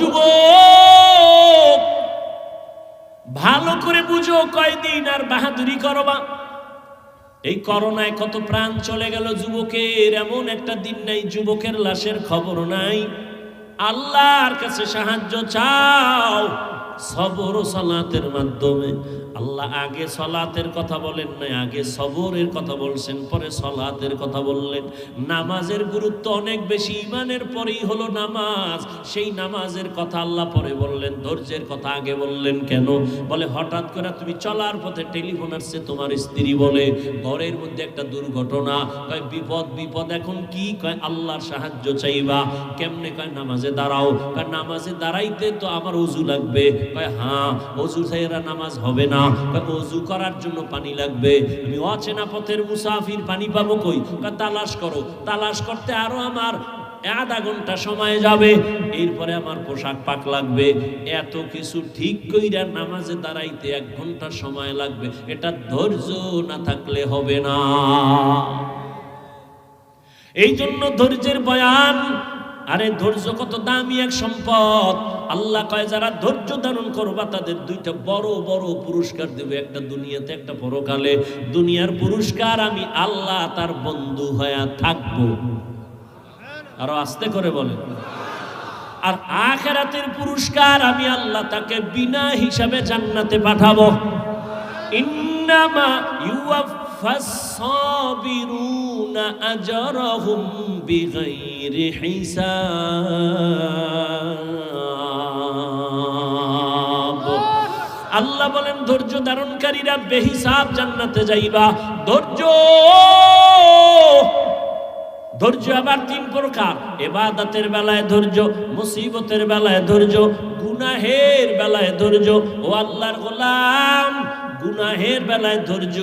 যুবক, ভালো করে বুঝো কয়দিন আর বাহাদুরি করবা। এই করোনায় কত প্রাণ চলে গেল যুবকের, এমন একটা দিন নাই যুবকের লাশের খবর নাই। আল্লাহর কাছে সাহায্য চাও সবর ও সালাতের মাধ্যমে। আল্লাহ আগে সালাতের কথা বলেন নাই, আগে সবরের কথা বলছেন, পরে সালাতের কথা বললেন। নামাজের গুরুত্ব অনেক বেশি, ঈমানের পরেই হলো নামাজ। সেই নামাজের কথা আল্লাহ পরে বললেন, ধৈর্যের কথা আগে বললেন। কেন? বলে হঠাৎ করে তুমি চলার পথে টেলিফোন আসছে, তোমার স্ত্রী বলে ঘরের মধ্যে একটা দুর্ঘটনা, কয় বিপদ বিপদ, এখন কি? কয় আল্লাহর সাহায্য চাইবা। কেমনে? কয় নামাজে দাঁড়াও। কয় নামাজে দাঁড়াইতে তো আমার ওযু লাগবে। কয় হ্যাঁ, ওযু ছাড়া নামাজ হবে না। কয় ওযু করার জন্য পানি লাগবে। আমি অচেনা পথের মুসাফির, পানি পাবো কই? কয় তালাশ করো। তালাশ করতে আরো আমার আধা ঘন্টা সময় যাবে, এরপরে আমার পোশাক পাক লাগবে। এত কিছু ঠিক কইরা নামাজে দাঁড়াইতে 1 ঘন্টা সময় লাগবে। এটা ধৈর্য না থাকলে হবে না। এই জন্য ধৈর্যের বয়ান। আরে ধৈর্য কত দামি এক সম্পদ। আল্লাহ কয় যারা ধৈর্য ধারণ করবা তাদের 2টা বড় বড় পুরস্কার দেবে, একটা দুনিয়াতে একটা পরকালে। দুনিয়ার পুরস্কার আমি আল্লাহ তার বন্ধু হয়ে থাকবো, আরো আস্তে করে বলে। আর আখিরাতের পুরস্কার আমি আল্লাহ তাকে বিনা হিসাবে জান্নাতে পাঠাবো। ইন্নামা ইউওয়াফাস সাবিরুনা আজরাহুম বিগাইরি হিসাব। আল্লাহ বলেন ধৈর্য ধারণকারীরা বেহিসাব জান্নাতে যাইবা। ধৈর্য আবার 3 প্রকার। ইবাদতের বেলায় ধৈর্য, মুসিবতের বেলায় ধৈর্য, গুনাহের বেলায় ধৈর্য। ও আল্লাহর গোলাম, গুনাহের বেলায় ধৈর্য।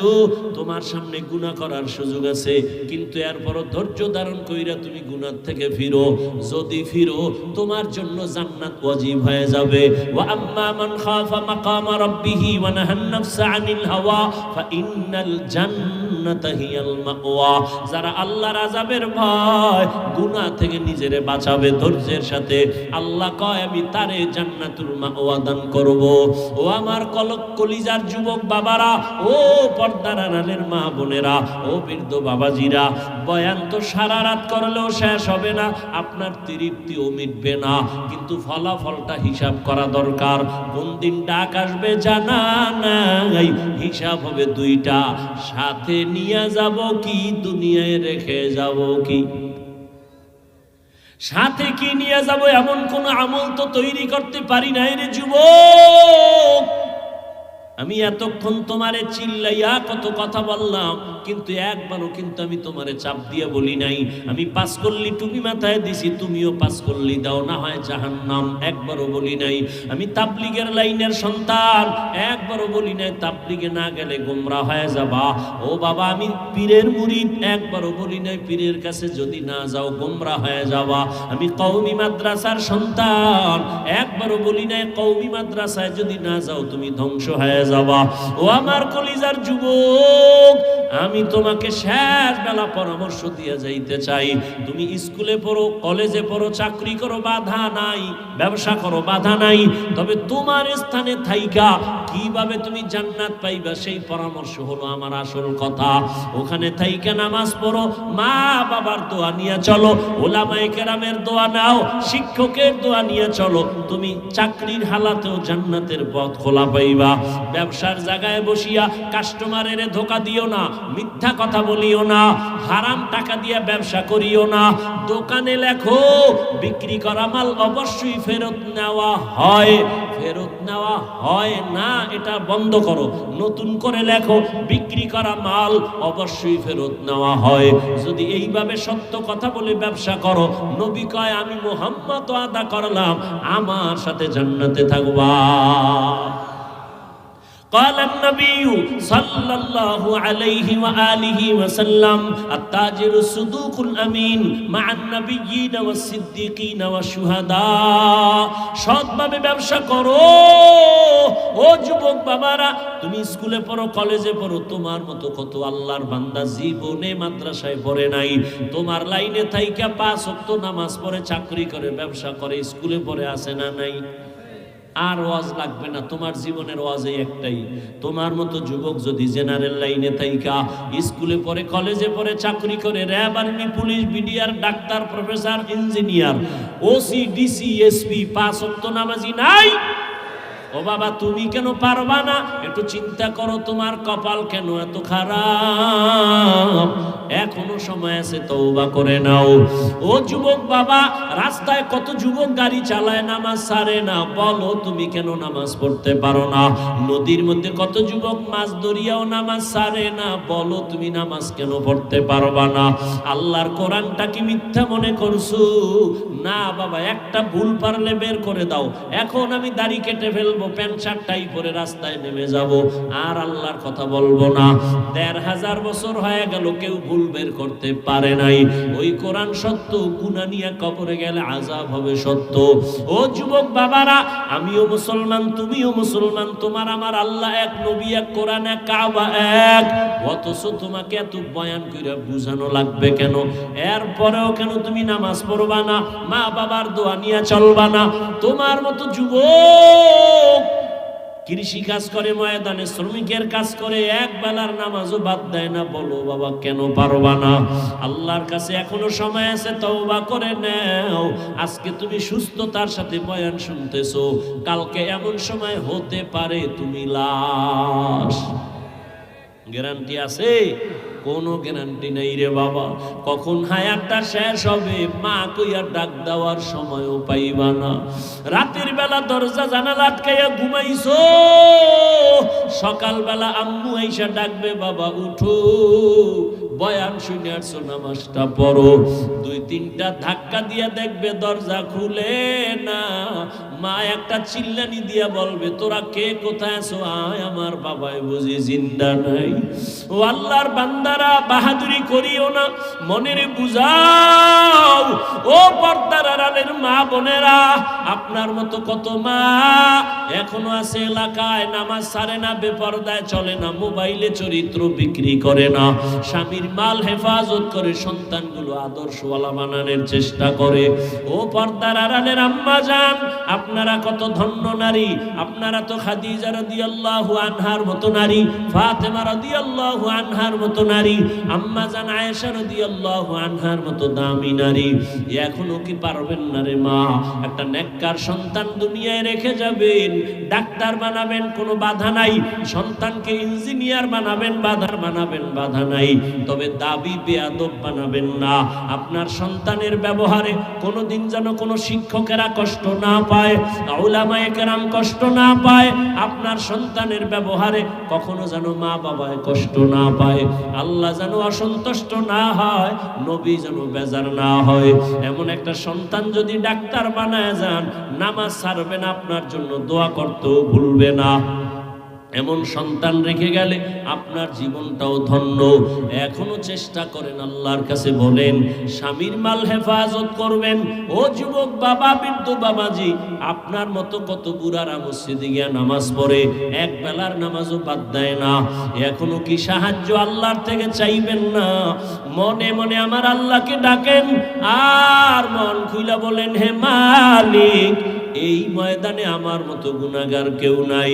তোমার সামনে গুনাহ করার সুযোগ আছে, কিন্তু এরপরও ধৈর্য ধারণ কইরা তুমি গুনাহ থেকে ফিরো। যদি ফিরো তোমার জন্য জান্নাত ওয়াজিব হয়ে যাবে। ওয়া আম্মা মান খাফা মাকামা রাব্বিহি ওয়া নাহান নাফসা আনিল হাওয়া ফাইন্নাল জান্নাতা হিয়াল মাওয়া। যারা আল্লাহর আযাবের ভয়, গুনাহ থেকে নিজেরে বাঁচাবে ধৈর্যের সাথে, আল্লাহ কয় আমি তারে জান্নাতুল মাওয়া দান করব। ও আমার কলিজার যুবক বাবারা, ও পর্দার আড়ালের মা বোনেরা, ও বৃদ্ধ বাবাজিরা, বয়ান তো সারা রাত করলেও শেষ হবে না, আপনার তৃপ্তিও মিটবে না, কিন্তু ফলাফলটা হিসাব করা দরকার। কোন দিন ডাক আসবে জানা নাই, হিসাব হবে 2টা। সাথে নিয়ে যাব কি, দুনিয়ায় রেখে যাব কি? সাথে কি নিয়ে যাব এমন কোন আমল তো তৈরি করতে পারি নাই রে যুবক। আমি এতক্ষণ তোমারে চিল্লাইয়া কত কথা বললাম, কিন্তু একবারও কিন্তু আমি তোমারে চাপ দিয়ে বলি নাই আমি 5 কল্লি টুপি মাথায় দিছি, তুমিও 5 কল্লি দাও, না হয় জাহান্নাম। একবারও বলি নাই আমি তাবলীগের লাইনের সন্তান, একবারও বলি নাই তাবলীগে না গেলে গোমরা হয়ে যাবা। ও বাবা, আমি পীরের মুরিদ, একবারও বলি নাই পীরের কাছে যদি না যাও গোমরা হয়ে যাবা। আমি কওমি মাদ্রাসার সন্তান, একবারও বলি নাই কওমি মাদ্রাসায় যদি না যাও তুমি ধ্বংস হয়ে যাবা। ও আমার কলিজার যুবক, আমি তোমাকে শেষ বেলা পরামর্শ দিয়ে যাইতে চাই। তুমি স্কুলে পড়ো, কলেজে পড়ো, চাকরি করো, বাধা নাই, ব্যবসা করো, বাধা নাই, তবে তোমার স্থানে থাইকা কিভাবে তুমি জান্নাত পাইবা সেই পরামর্শ হলো আমার আসল কথা। ওখানে থাইকা নামাজ পড়ো, মা বাবার দোয়া নিয়ে চলো, ওলামায়ে কেরামের দোয়া নাও, শিক্ষকের দোয়া নিয়ে চলো, তুমি চাকরির হালাতেও জান্নাতের পথ খোলা পাইবা। ব্যবসার জায়গায় বসিয়া কাস্টমারের ধোকা দিও না, মিথ্যা কথা বলিও না, হারাম টাকা দিয়ে ব্যবসা করিও না। দোকানে লেখো বিক্রি করা মাল অবশ্যই ফেরত নেওয়া হয়, ফেরত নেওয়া হয় না এটা বন্ধ করো। নতুন করে লেখো বিক্রি করা মাল অবশ্যই ফেরত নেওয়া হয়। যদি এইভাবে সত্য কথা বলে ব্যবসা করো, নবী কয় আমি মুহাম্মদ ওয়াদা করলাম আমার সাথে জান্নাতে থাকবা। قال النبي صلى الله عليه وآله وسلم التاجر الصدوق الأمين مع النبيين والصديقين والشهداء। সৎভাবে ব্যবসা করো, ও যুবক বাবারা, তুমি স্কুলে পড়ো, কলেজে পড়ো, তোমার মতো কত আল্লাহর বান্দা জীবনে মাদ্রাসায় পড়ে নাই, তোমার লাইনে থাইকা 5 ওয়াক্ত নামাজ পড়ে, চাকরি করে, ব্যবসা করে, স্কুলে পড়ে, আছে না নাই? আর ওয়াজ লাগবে না, তোমার জীবনের ওয়াজই একটাই। তোমার মতো যুবক যদি জেনারেল লাইনে থাইকা স্কুলে পড়ে, কলেজে পড়ে, চাকরি করে, RAB, army, police, BDR, doctor, professor, engineer, OC, DC, SP, 5 ওয়াক্ত নামাজি নাই, ও বাবা তুমি কেন পারবা না? একটু চিন্তা করো, তোমার কপাল কেন এত খারাপ? এখনো সময় আছে, তওবা করে নাও। ও যুবক বাবা, রাস্তায় কত যুবক গাড়ি চালায়, নামাজ ছাড়ে না, বলো তুমি কেন নামাজ পড়তে পারো না? নদীর মধ্যে কত যুবক মাছ ধরিয়াও নামাজ ছাড়ে না, বলো তুমি নামাজ কেন পড়তে পারবা না? আল্লাহর কোরআনটা কি মিথ্যা মনে করছো? না বাবা, একটা ভুল পারলে বের করে দাও। এখন আমি দাড়ি কেটে ফেলবো, প্যান্ট শার্ট টাই পরে রাস্তায় নেমে যাব, আর আল্লাহর কথা বলবো না। 1500 বছর হয়ে গেল, কেউ ভুল বের করতে পারে নাই। ওই কোরআন সত্য, গুনাহ নিয়ে কবরে গেলে আযাব হবে সত্য। ও যুবক বাবারা, আমিও মুসলমান, তুমিও মুসলমান, তোমার আমার আল্লাহ এক, নবী এক, কোরআন এক, কাবা এক, অথচ তোমাকে এত বয়ান করে বুঝানো লাগবে কেন? এরপরেও কেন তুমি নামাজ পড়বা না, মা বাবার দোয়া নিয়ে চলবা না? তোমার মতো যুবক কৃষি কাজ করে, ময়দানে শ্রমিকের কাজ করে, এক বেলার নামাজও বাদ দেয় না, বলো বাবা কেন পারবা না? আল্লাহর কাছে এখনো সময় আছে, তওবা করে নাও। আজকে তুমি সুস্থতার সাথে বয়ান শুনতেছো, কালকে এমন সময় হতে পারে তুমি লাশ। গ্যারান্টি আছে? কোনো গ্যারান্টি নেই রে বাবা। কখন হায়াতটা শেষ হবে মা কইয়া ডাক দেওয়ার সময়ও পাইবা না। রাতের বেলা দরজা জানালা আটকাইয়া ঘুমাইছো, সকালবেলা আম্মু আইসা ডাকবে, বাবা উঠো, বয়ান শুনে আসছো, নামাজটা পড়ো। 2-3টা ধাক্কা দিয়া দেখবে দরজা খুলে না। মা একটা চিল্লানি দিয়া বলবে, তোরা কে, কোথায় আছো? আয়, আমার বাবাই বুঝি জিন্দা নাই। ও আল্লাহর বান্দারা, বাহাদুরি করিও না, মনের বুঝাও। ও পর্দার আড়ালের মা বোনেরা, আপনার মতো কত মা এখনো আছে এলাকায়, নামাজ ছাড়ে না, বেপরদায় চলে না, মোবাইলে চরিত্র বিক্রি করে না, স্বামীর মাল হেফাজত করে, সন্তানগুলো আদর্শওয়ালা বানানোর চেষ্টা করে। ও পর্দার আড়ালের আম্মা জান, আপনারা কত ধন্য নারী। আপনারা তো খাদিজা রাদিয়াল্লাহু আনহার মতো নারী, ফাতেমা রাদিয়াল্লাহু আনহার মতো নারী, আম্মা জান আয়েশা রাদিয়াল্লাহু আনহার মতো দামি নারী। এখনো কি পারবেন না রে মা? একটা নেককার সন্তান দুনিয়ায় রেখে যাবেন, ডাক্তার বানাবেন, কোনো বাধা নাই। সন্তানকে ইঞ্জিনিয়ার বানাবেন, বাধা নাই। তবে দাবি বেয়াদব বানাবেন না। আপনার সন্তানের ব্যবহারে কোনোদিন যেন কোনো শিক্ষকেরা কষ্ট না পায়, উলামায়ে কেরাম কষ্ট না পায়। আপনার সন্তানের ব্যবহারে কখনো যেন মা বাবায় কষ্ট না পায়, আল্লাহ যেন অসন্তুষ্ট না হয়, নবী যেন বেজার না হয়। এমন একটা সন্তান যদি ডাক্তার বানায় যান, নামাজ ছাড়বে না, আপনার জন্য দোয়া করতেও ভুলবে না। এমন সন্তান রেখে গেলে আপনার জীবনটাও ধন্য। এখনো চেষ্টা করেন, আল্লাহর কাছে বলেন, স্বামীর মাল হেফাজত করবেন। ও যুবক বাবা, বৃদ্ধ বাবাজি, আপনার মতো কত বুড়ারা মসজিদে গিয়া নামাজ পড়ে, এক বেলার নামাজও বাদ দেয় না। এখনো কি সাহায্য আল্লাহর থেকে চাইবেন না? মনে মনে আমার আল্লাহকে ডাকেন, আর মন খুইলা বলেন, হে মালিক, এই ময়দানে আমার মতো গুনাহগার কেউ নাই।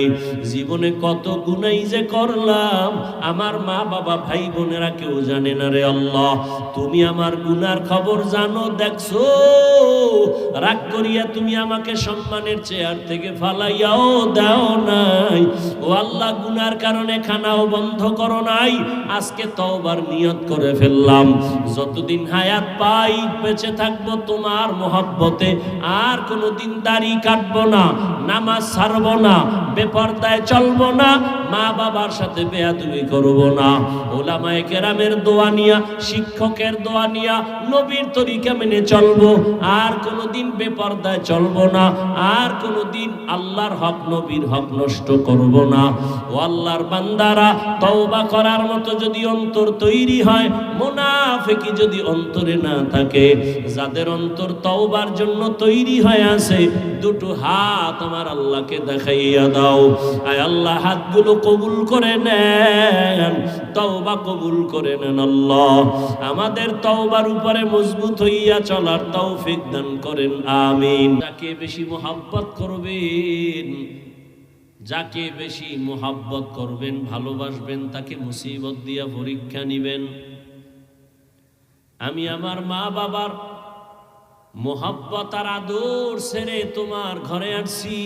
জীবনে কত গুনাই যে করলাম, আমার মা বাবা ভাই বোনেরা কেউ জানে না রে আল্লাহ। তুমি আমার গুনার খবর জানো, দেখছো। রাগ করিয়া তুমি আমাকে সম্মানের চেয়ার থেকে ফালাইয়াও দাও নাই। ও আল্লাহ, গুনার কারণে খানাও বন্ধ করো নাই। আজকে তওবার নিয়ত করে ফেললাম, যতদিন হায়াত পাই বেঁচে থাকবো তোমার মহব্বতে। আর কোনোদিন দাড়ি কাটবো না, নামাজ ছাড়বো না, বেপরদায় চলবো না, মা বাবার সাথে বেয়াদবি করবো না। উলামায়ে কেরামের দোয়া নিয়া, শিক্ষকের দোয়া নিয়া, নবীর তরিকা মেনে চলবো। আর কোনোদিন বেপরদায় চলবো না, আর কোনোদিন আল্লাহর হক, নবীর হক নষ্ট করবো না। ও আল্লাহর বান্দারা, তওবা করার মতো যদি অন্তর তৈরি হয়, মুনাফিকি যদি অন্তরে না থাকে, যাদের অন্তর তওবার জন্য তৈরি হয়ে আছে, দুটো হাত আমার আল্লাহকে দেখাইয়া দাও। আয় আল্লাহ, হাতগুলো কবুল করে নেন, তওবা কবুল করে নেন আল্লাহ। আমাদের তওবার উপরে মজবুত হইয়া চলার তৌফিক দান করেন, আমিন। যাকে বেশি মোহাব্বত করবেন, যাকে বেশি মোহাব্বত করবেন, ভালোবাসবেন, তাকে মুসিবত দিয়া পরীক্ষা নিবেন। আমি আমার মা বাবার মোহাব্বত আর আদর ছেড়ে তোমার ঘরে আসছি,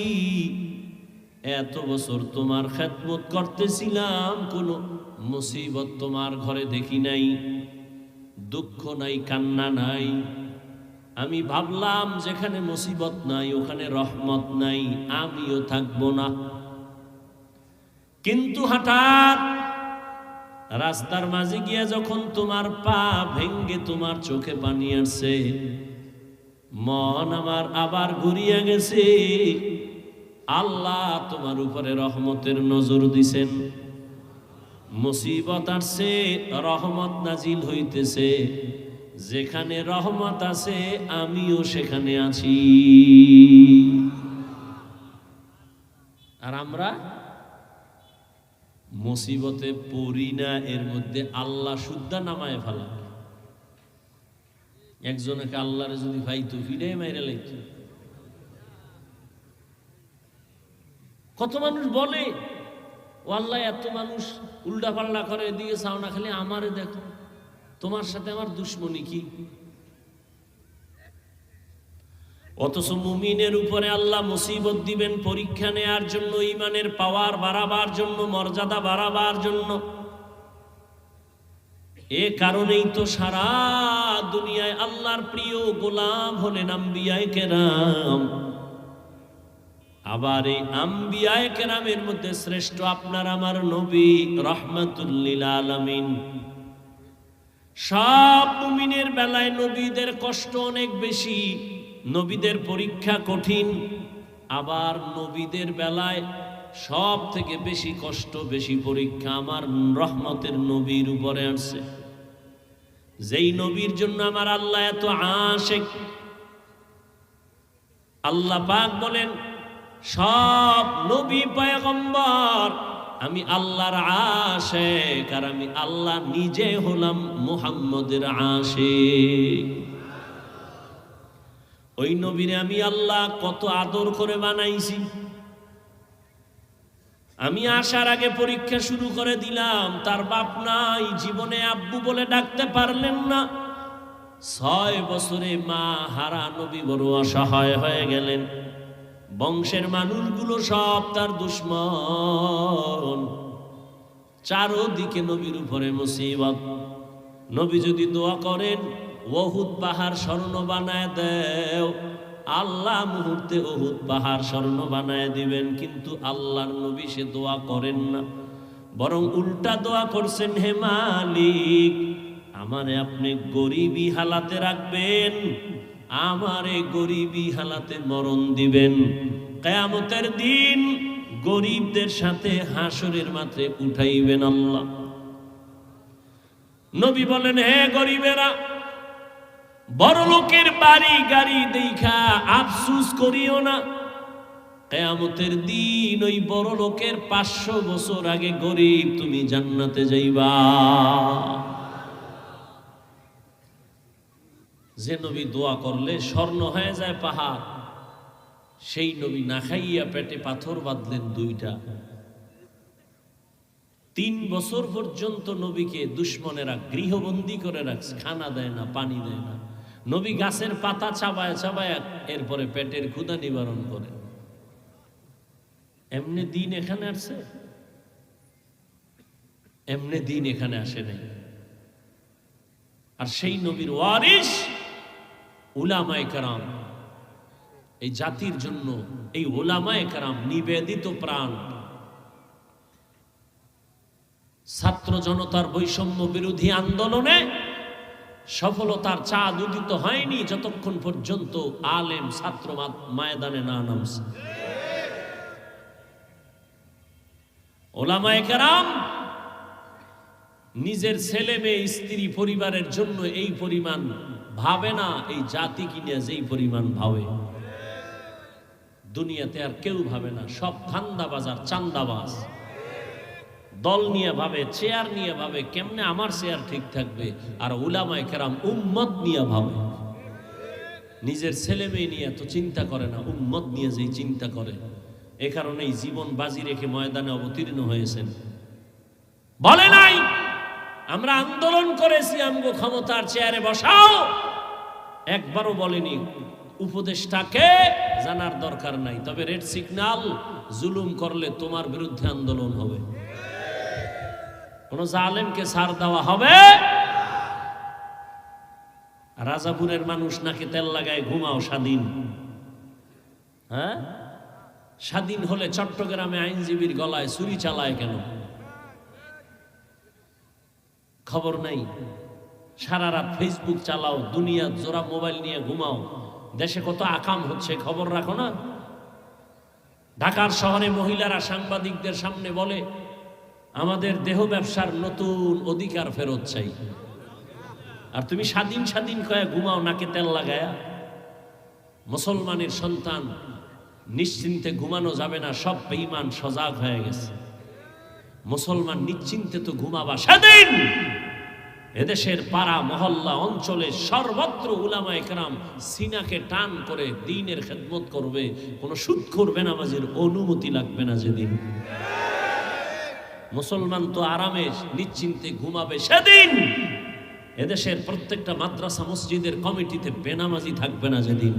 এত বছর তোমার খেদমত করতেছিলাম, কোনো মুসিবত তোমার ঘরে দেখি নাই, দুঃখ নাই, কান্না নাই। আমি ভাবলাম যেখানে মুসিবত নাই ওখানে রহমত নাই, আমিও থাকবো না। কিন্তু হঠাৎ রাস্তার মাঝে গিয়া যখন তোমার পা ভেঙ্গে তোমার চোখে পানি আসছে, মন আমার আবার ঘুরিয়া গেছে। আল্লাহ তোমার উপরে রহমতের নজর দিছেন, মুসিবত আসছে, রহমত নাজিল হইতেছে। যেখানে রহমত আছে আমিও সেখানে আছি। আর আমরা মুসিবতে পড়ি না, এর মধ্যে আল্লাহ শুদ্ধা নামায় ফেলা। একজনকে আল্লাহরে যদি ভাইতো ফিরে মাইরে লাইতো। কত মানুষ বলে, ও আল্লাহ এত মানুষ উল্টা পাল্টা করে, এদিকে চাও না, খালি আমারে দেখো, তোমার সাথে আমার দুশ্মনী কি? অথচ মুমিনের উপরে আল্লাহ মুসিবত দিবেন পরীক্ষা নেয়ার জন্য, ঈমানের পাওয়ার বাড়াবার জন্য, মর্যাদা বাড়াবার জন্য। এ কারণেই তো সারা দুনিয়ায় আল্লাহর প্রিয় গোলাম হলেন আম্বিয়ায়ে কেরাম। আবার এই আম্বিয়ায়ে কেরামের মধ্যে শ্রেষ্ঠ আপনার আমার নবী রাহমাতুল লিল আলামিন। সব মুমিনের বেলায় নবীদের কষ্ট অনেক বেশি, নবীদের পরীক্ষা কঠিন। আবার নবীদের বেলায় সব থেকে বেশি কষ্ট, বেশি পরীক্ষা আমার রহমতের নবীর উপরে আসছে, যেই নবীর জন্য আমার আল্লাহ এত আশিক। আল্লাহ পাক বলেন, সব নবী পয়গম্বর আমি আল্লাহর আশিক, আর আমি আল্লাহ নিজে হলাম মুহাম্মদের আশিক। ওই নবীরে আমি আল্লাহ কত আদর করে বানাইছি। আমি আসার আগে পরীক্ষা শুরু করে দিলাম। তার বাপ নাই, জীবনে আব্বু বলে ডাকতে পারলেন না। 6 বছরে মা হারা নবী বড় অসহায় হয়ে গেলেন। বংশের মানুষগুলো সব তার দুশ্মন, চারদিকে নবীর উপরে মুসিবত। নবী যদি দোয়া করেন, উহুদ পাহাড় স্বর্ণ বানায় দেও, আল্লাহ মুহূর্তে উহুদ পাহাড় স্বর্ণ বানায় দিবেন। কিন্তু আল্লাহর নবী সে দোয়া করেন না, বরং উল্টা দোয়া করছেন, হে মালিক আমারে আপনি গরিবী হালাতে রাখবেন, আমারে গরিবী হালাতে মরণ দিবেন। কিয়ামতের দিন গরিবদের সাথে হাসরের মাঠে উঠাইবেন আল্লাহ। নবী বলেন, হে গরিবেরা, বড় লোকের বাড়ি গাড়ি দেখা আফসোস করিও না। কিয়ামতের দিন ওই বড় লোকের 500 বছর আগে গরিব তুমি জান্নাতে যাইবা। যে নবী দোয়া করলে স্বর্ণ হয়ে যায় পাহাড়, সেই নবী না খাইয়া পেটে পাথর বাঁধলেন 2টা। 3 বছর পর্যন্ত নবীকে দুশ্মনেরা গৃহবন্দী করে রাখছে, খানা দেয় না, পানি দেয় না। নবী গাছের পাতা চাবায় চাবায় এরপরে পেটের ক্ষুধা নিবারণ করে। এমনি দিন এখানে আসছে, এমনি দিন এখানে আসে নাই। আর সেই নবীর ওয়ারিস উলামায়ে কেরাম, এই জাতির জন্য এই উলামায়ে কেরাম নিবেদিত প্রাণ। ছাত্র জনতার বৈষম্য বিরোধী আন্দোলনে সফলতার চাঁদ উদিত হয়নি যতক্ষণ পর্যন্ত আলেম ছাত্র ময়দানে না নামছে। উলামায়ে কেরাম নিজের ছেলে মেয়ে স্ত্রী পরিবারের জন্য এই পরিমাণ ভাবে না, এই জাতি কিনে যেই পরিমাণ ভাবে। দুনিয়াতে আর কেউ ভাবে না, সব ধান্দাবাজ আর চান্দাবাজ। দল নিয়ে ভাবে, চেয়ার নিয়ে ভাবে কেমনে আমার চেয়ার ঠিক থাকবে, আর উলামায়ে কেরাম উম্মত নিয়ে ভাবে। নিজের ছেলে মেয়ে নিয়ে তো চিন্তা করে না, উম্মত নিয়ে যেই চিন্তা করে। এ কারণেই জীবন বাজি রেখে ময়দানে অবতীর্ণ হয়েছেন। বলে নাই আমরা আন্দোলন করেছি আমগো ক্ষমতার চেয়ারে বসাও, একবারও বলেনি উপদেশটাকে জানার দরকার নাই, তবে রেড সিগন্যাল জুলুম করলে তোমার বিরুদ্ধে আন্দোলন হবে, কোন জালেমকে ছাড় দেওয়া হবে। রাজাপুরের মানুষ নাকি তেল লাগায় ঘুমাও স্বাধীন। হ্যাঁ, স্বাধীন হলে চট্টগ্রামে আইনজীবীর গলায় ছুরি চালায় কেন? খবর নাই। সারা রাত ফেসবুক চালাও, দুনিয়া জোড়া মোবাইল নিয়ে ঘুমাও, দেশে কত আকাম হচ্ছে খবর রাখো না? ঢাকার শহরে মহিলারা সাংবাদিকদের সামনে বলে আমাদের দেহ ব্যবসার নতুন অধিকার ফেরত চাই, আর তুমি স্বাধীন স্বাধীন কয়ে ঘুমাও নাকে তেল লাগায়া। মুসলমানের সন্তান নিশ্চিন্তে ঘুমানো যাবে না, সব বেঈমান সজাগ হয়ে গেছে। মুসলমান নিশ্চিন্তে তো ঘুমাবা সেদিন এদেশের পাড়া মহল্লা অঞ্চলে সর্বত্র উলামায়ে কেরাম সিনাকে টান করে দ্বীনের খেদমত করবে, কোনো সুদখোর বেনামাজির অনুমতি লাগবে না যেদিন। মুসলমান তো আরামে নিশ্চিন্তে ঘুমাবে সেদিন এদেশের প্রত্যেকটা মাদ্রাসা মসজিদের কমিটিতে বেনামাজি থাকবে না যেদিন।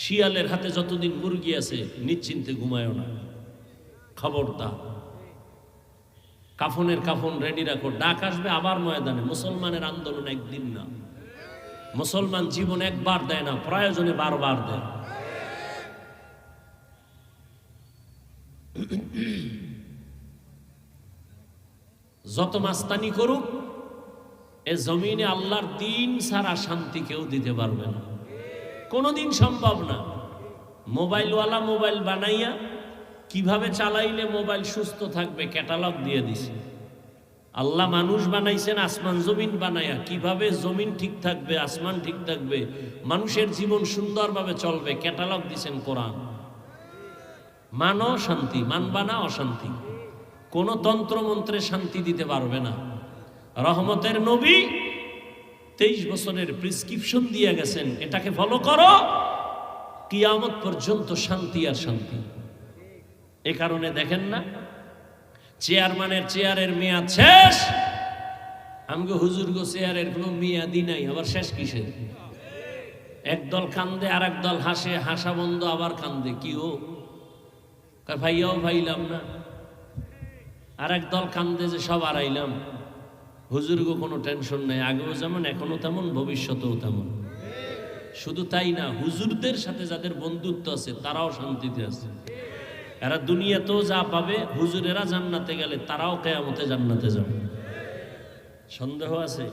শিয়ালের হাতে যতদিন মুরগি আছে নিশ্চিন্তে ঘুমায়ও না, খবরদার। কাফনের কাফন রেডি রাখো, ডাক আসবে আবার ময়দানে। মুসলমানের আন্দোলন একদিন না, মুসলমান জীবন একবার দেয় না, প্রয়োজনে বারবার দেয়। যত মাস্তানি করুক এ জমিনে আল্লাহর দিন ছাড়া শান্তি কেউ দিতে পারবে না, কোনোদিন সম্ভব না। মোবাইলওয়ালা মোবাইল বানাইয়া কিভাবে চালাইলে মোবাইল সুস্থ থাকবে ক্যাটালগ দিয়ে দিছে। আল্লাহ মানুষ বানাইছেন আসমান জমিন বানাইয়া, কিভাবে জমিন ঠিক থাকবে আসমান ঠিক থাকবে মানুষের জীবন সুন্দরভাবে চলবে ক্যাটালগ দিছেন কোরআন। মানো শান্তি, মানবা না অশান্তি। কোন তন্ত্রমন্ত্রে শান্তি দিতে পারবে না। রহমতের নবী 23 বছরের প্রেসক্রিপশন দিয়ে গেছেন, এটাকে ফলো করো, কিয়ামত পর্যন্ত শান্তি আর শান্তি। এ কারণে দেখেন না চেয়ারম্যানের চেয়ারের মেয়াদ শেষ, আমগো হুজুরগো চেয়ারের কোনো মেয়াদি নাই, আবার শেষ কিসের? একদল কান্দে আর একদল হাসে, হাসা বন্ধ আবার কান্দে, কি ও ভাইয়াও ভাইলাম না, আর একদল কান্দে যে সব আড়াইলাম। হুজুরগো কোনো টেনশন নাই, আগেও যেমন এখনো তেমন ভবিষ্যতেও তেমন। শুধু তাই না, হুজুরদের সাথে যাদের বন্ধুত্ব আছে তারাও শান্তিতে আছে। এরা দুনিয়াতেও যা পাবে, হুজুরেরা জান্নাতে গেলে তারাও কিয়ামতে জান্নাতে যাবে। সন্দেহ আছে?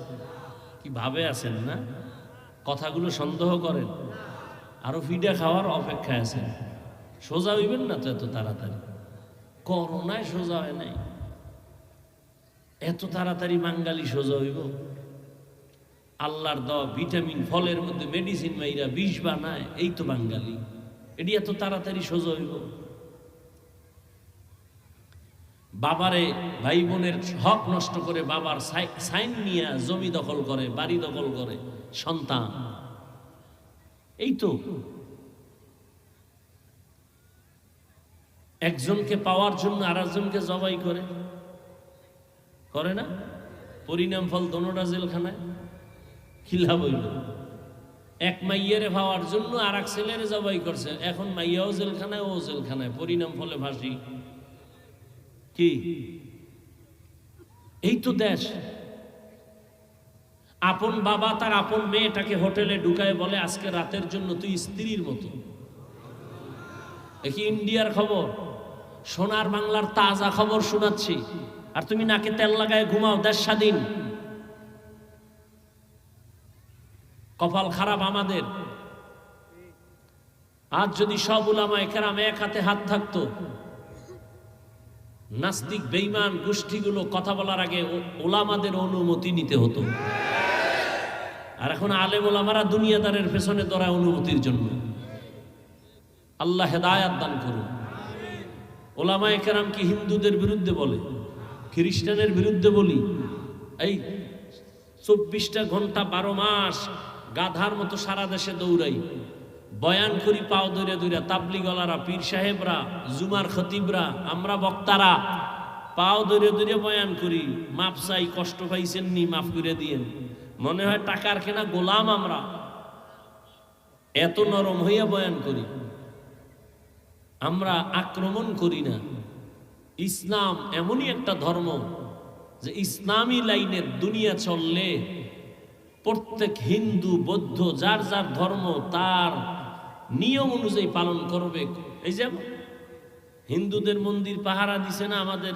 কি ভাবে আছেন না? কথাগুলো সন্দেহ করেন, আরো ফিডা খাওয়ার অপেক্ষায় আছেন। সোজা হইবেন না তো এত তাড়াতাড়ি, করোনায় সোজা হয় নাই, এত তাড়াতাড়ি বাঙালি সোজা হইব? আল্লাহর দেওয়া ভিটামিন ফলের মধ্যে মেডিসিন মাইরা বিষ বানায়, এই তো বাঙালি, এটি এত তাড়াতাড়ি সোজা হইব? বাবারে ভাই বোনের হক নষ্ট করে বাবার সাইন নিয়ে জমি দখল করে, বাড়ি দখল করে সন্তান, এই তো। একজনকে পাওয়ার জন্য আর একজনকে জবাই করে, করে না? পরিণাম ফল দোনোটা জেলখানায়, কি লাভ হইল? এক মাইয়ারে পাওয়ার জন্য আর এক ছেলেরে জবাই করছে, এখন মাইয়াও জেলখানায় ও জেলখানায়, পরিণাম ফলে ফাঁসি। কি এই তো দেশ। আপন বাবা তার আপন মেয়েটাকে হোটেলে ঢুকায় বলে আজকে রাতের জন্য তুই স্ত্রীর মতো। কি ইন্ডিয়ার খবর? সোনার বাংলার তাজা খবর শোনাচ্ছি, আর তুমি নাকে তেল লাগায় ঘুমাও। দেশ স্বাধীন, কপাল খারাপ আমাদের। আজ যদি সব উলামায়ে কেরাম এক হাতে হাত থাকতো, নাস্তিক বেঈমান গোষ্ঠীগুলো কথা বলার আগে ওলামাদের অনুমতি নিতে হতো। আর এখন আলেম ওলামারা দুনিয়াদারের পেছনে দৌড়ায় অনুমতির জন্য। আল্লাহ হেদায়াত দান করুন। ওলামায়ে কেরাম কি হিন্দুদের বিরুদ্ধে বলে, খ্রিস্টানের বিরুদ্ধে বলি? এই 24টা ঘন্টা 12 মাস গাধার মতো সারা দেশে দৌড়াই, বয়ান করি পাও দৌড়ে দৌড়া, তাবলিগলারা, পীর সাহেবরা, জুমার খতিবরা, আমরা বক্তারা পাও দৌড়ে দৌড়ে বয়ান করি। মাপ চাই, কষ্ট পাইছেন নি, মাফ করে দিয়েন। মনে হয় টাকার কেনা গোলাম আমরা, এত নরম হইয়া বয়ান করি। আমরা আক্রমণ করি না। ইসলাম এমনই একটা ধর্ম যে ইসলামী লাইনের দুনিয়া চললে প্রত্যেক হিন্দু, বৌদ্ধ, যার যার ধর্ম তার নিয়ম অনুযায়ী পালন করবে। এই যে হিন্দুদের মন্দির পাহারা দিছে না আমাদের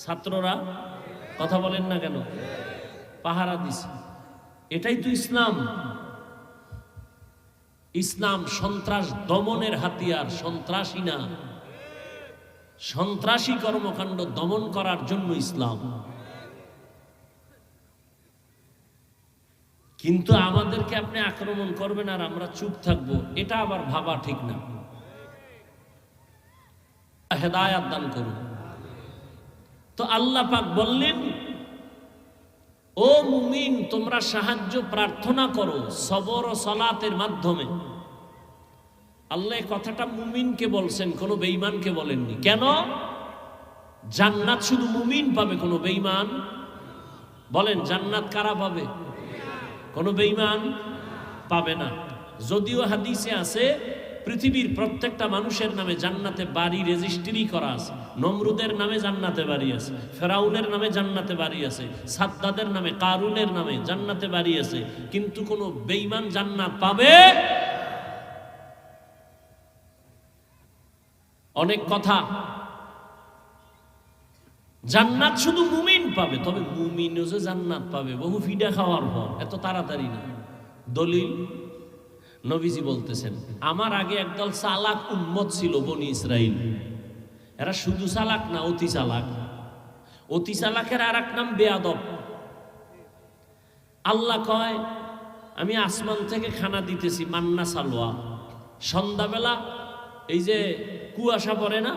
ছাত্ররা, কথা বলেন না কেন? পাহারা দিছে, এটাই তো ইসলাম। ইসলাম সন্ত্রাস দমনের হাতিয়ার, সন্ত্রাসী না। সন্ত্রাসী কর্মকাণ্ড দমন করার জন্য ইসলাম। কিন্তু আমাদেরকে আপনি আক্রমণ করবেন আর আমরা চুপ থাকবো, এটা আবার ভাবা ঠিক না। হেদায়াত দান করুন। তো আল্লাহ পাক বললেন, ও মুমিন, তোমরা সাহায্য প্রার্থনা করো সবর ও সালাতের মাধ্যমে। আল্লাহ কথাটা মুমিনকে বলছেন, কোনো বেঈমানকে বলেননি। কেন? জান্নাত শুধু মুমিন পাবে, কোনো বেঈমান? বলেন, জান্নাত কারা পাবে? কোনো বেঈমান পাবে না। যদিও হাদিসে আছে পৃথিবীর প্রত্যেকটা মানুষের নামে জান্নাতে বাড়ি রেজিস্ট্রি করা আছে। নমরুদের নামে জান্নাতে বাড়ি আছে, ফেরাউনের নামে জান্নাতে বাড়ি আছে, সাদ্দাদের নামে, কারুনের নামে জান্নাতে বাড়ি আছে। কিন্তু কোনো বেঈমান জান্নাত পাবে? অনেক কথা। জান্নাত শুধু মুমিন পাবে, তবে মুমিনও যে জান্নাত পাবে বহু ফিডা খাওয়ার পর, এত তাড়াতাড়ি না। দলিল নবীজি বলতেছেন, আমার আগে একদল চালাক উম্মত ছিল বনি ইসরাইল। এরা শুধু চালাক না, অতি চালাক। অতি চালাকের আর এক নাম বেয়াদব। আল্লাহ কয়, আমি আসমান থেকে খানা দিতেছি, মান্না সালোয়া। সন্ধ্যাবেলা এই যে কুয়াশা পড়ে না,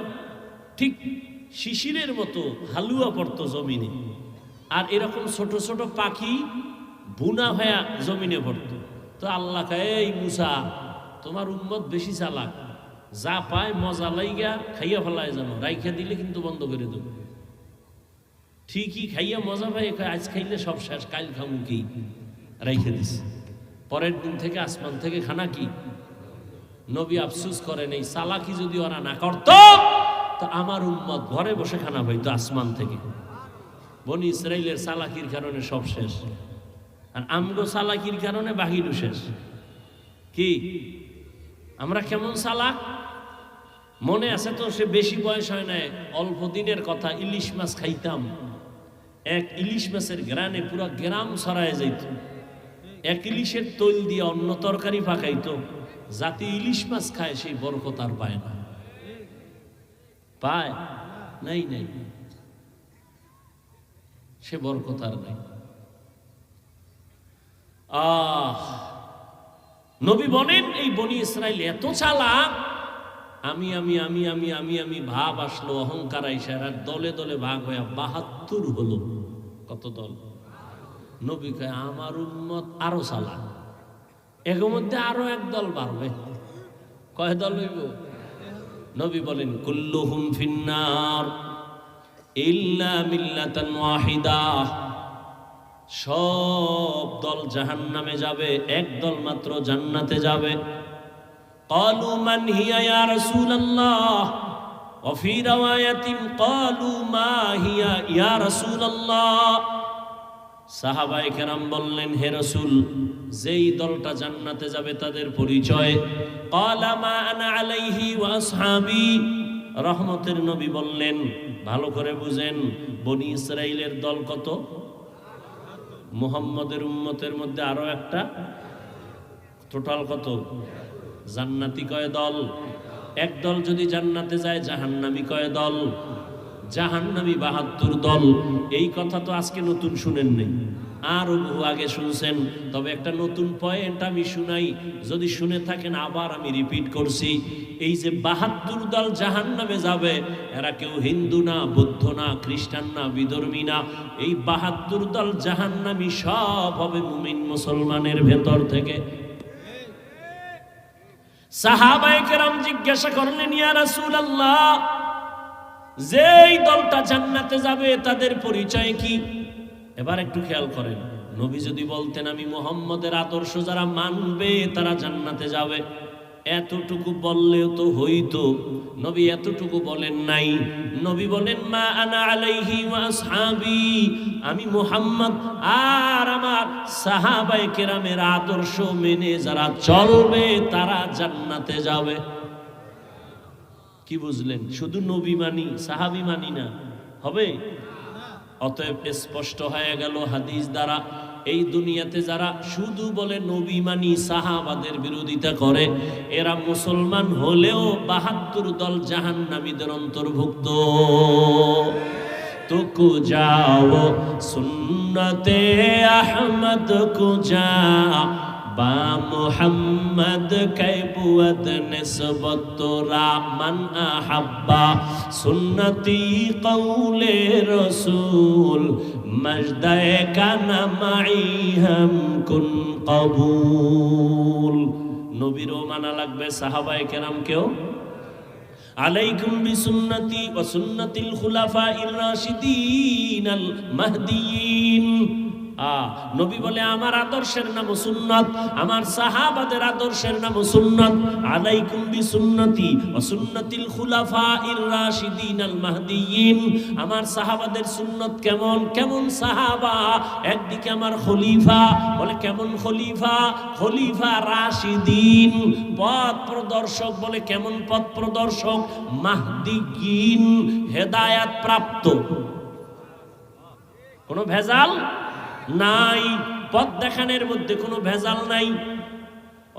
ঠিক শিশিরের মতো হালুয়া পড়তো জমিনে, আর এরকম ছোট ছোট পাখি বুনা হয়ে জমিনে পড়তো। তো আল্লাহ কয়, এই মুসা, তোমার উম্মত বেশি চালাক, যা পায় মজা লাইগা খাইয়া ফেলায়, জানো রাইখা দিলে কিন্তু বন্ধ করে দেবো। ঠিকই খাইয়া মজা পাই, আজ খাইলে সব শেষ, কাল খামু কি, রাইখা দিস। পরের দিন থেকে আসমান থেকে খানা কি? নবী আফসুস করেন, এই চালাকি যদি ওরা না করত তো আমার উম্মত ঘরে বসে খানা পাইতো আসমান থেকে। বনি ইসরাইলের চালাকির কারণে সব শেষ, আর আমগো চালাকির কারণে বাহিরও শেষ। কি আমরা কেমন চালাক মনে আছে তো? সে বেশি বয়স হয় নাই, অল্প দিনের কথা। ইলিশ মাছ খাইতাম, এক ইলিশ মাছের গ্রানে পুরো গ্রাম ছড়ায় যাইত। এক ইলিশের তৈল দিয়ে অন্য তরকারি পাকাইতো। জাতি ইলিশ মাছ খায়, সেই বরকত আর পায় না। পায় নাই, নাই, সে বরকত আর নাই। নবী বলেন, এই বনি ইসরাইল এত চালাক, আমি আমি আমি আমি আমি আমি ভাব আসলো, অহংকার আইসার দলে দলে ভাগ হয়ে 72 হলো। কত দল? নবী কয়, আমার উম্মত আরো চালাক, এর মধ্যে আরো এক দল বাড়বে। কয় দল হইব? নবী বলেন, কুল্লুহুম ফিন্নার ইল্লা মিল্লাতান ওয়াহিদা। সব দল জাহান্নামে যাবে, এক দল মাত্র জান্নাতে যাবে। ক্বালু মান হিয়া ইয়া রাসূলুল্লাহ, ওয়া ফি রাওয়ায়াতিন ক্বালু মা হিয়া ইয়া রাসূলুল্লাহ। সাহাবায়ে কেরাম বললেন, হে রাসূল, যেই দলটা জান্নাতে যাবে তাদের পরিচয়। ক্বালা মা আনা আলাইহি ওয়া আসহাবি। রহমতের নবী বললেন, ভালো করে বুঝেন, বনি ইসরাইলের দল কত? মুহাম্মদের উম্মতের মধ্যে আরো একটা, টোটাল কত? জান্নাতি কয় দল? এক দল যদি জান্নাতে যায়, জাহান্নামী কয় দল? জাহান্নামী 72 দল। এই কথা তো আজকে নতুন শুনেন নাই, আরো বহু আগে শুনছেন। তবে একটা নতুন পয়েন্ট আমি শুনাই, যদি শুনে থাকেন আবার আমি রিপিট করছি। এই যে 72 দল জাহান্নামে যাবে, এরা কেউ হিন্দু না, বৌদ্ধ না, খ্রিস্টান না, বিধর্মী না। এই 72 দল জাহান্নামী সব হবে মুমিন মুসলমানের ভেতর থেকে। সাহাবায়ে কেরাম জিজ্ঞাসা করলেন, ইয়া রাসূলুল্লাহ, যেই দলটা জান্নাতে যাবে তাদের পরিচয় কি? এবার একটু খেয়াল করেন, নবী যদি বলতেন আমি মুহাম্মদের আদর্শ যারা মানবে তারা জান্নাতে যাবে, এতটুকু বললেও তো হইতো। নবী এতটুকু বলেন নাই। নবী বলেন, মা আনা আলাইহি ওয়া আসহাবি, আমি মুহাম্মদ আর আমার সাহাবায়ে কেরামের আদর্শ মেনে যারা চলবে তারা জান্নাতে যাবে। কি বুঝলেন? শুধু নবী মানি, সাহাবী মানি না, হবে? অতএব স্পষ্ট হয়ে গেল হাদিস দ্বারা, এই দুনিয়াতে যারা শুধু বলে নবী মানি, সাহাবাদের বিরোধিতা করে, এরা মুসলমান হলেও 72 দল জাহান্নামীদের অন্তর্ভুক্ত। তো কুজাও সুন্নতে আহমদ কুজা বা মুহাম্মদ কাইবুয়াত নিসবত তোরা মান আহাব্বা সুন্নতি কওলে রাসূল মজদায়ে কানা মাই হাম কুন কবুল। নবীরও মানা লাগবে, সাহাবায়ে কেরামকেও। আলাইকুম বিসুন্নতি ওয়া সুন্নাতিল খুলাফাইর রাশিদিন আল মাহদিয়িন। নবী বলে আমার আদর্শের নাম সুন্নাত, আমার সাহাবাদের আদর্শের নাম সুন্নাত। আলাইকুম বিসুন্নতি ওয়া সুন্নাতিল খুলাফাইর রাশিদিন আল মাহদিয়িন। আমার সাহাবাদের সুন্নাত কেমন? কেমন সাহাবা? একদিকে আমার খলিফা, বলে কেমন খলিফা? খলিফা রাশিদিন, পথ প্রদর্শক। বলে কেমন পথ প্রদর্শক? মাহদিয়িন, হেদায়েত প্রাপ্ত। কোনো ভেজাল নাই, পথ দেখানোর মধ্যে কোনো ভেজাল নাই।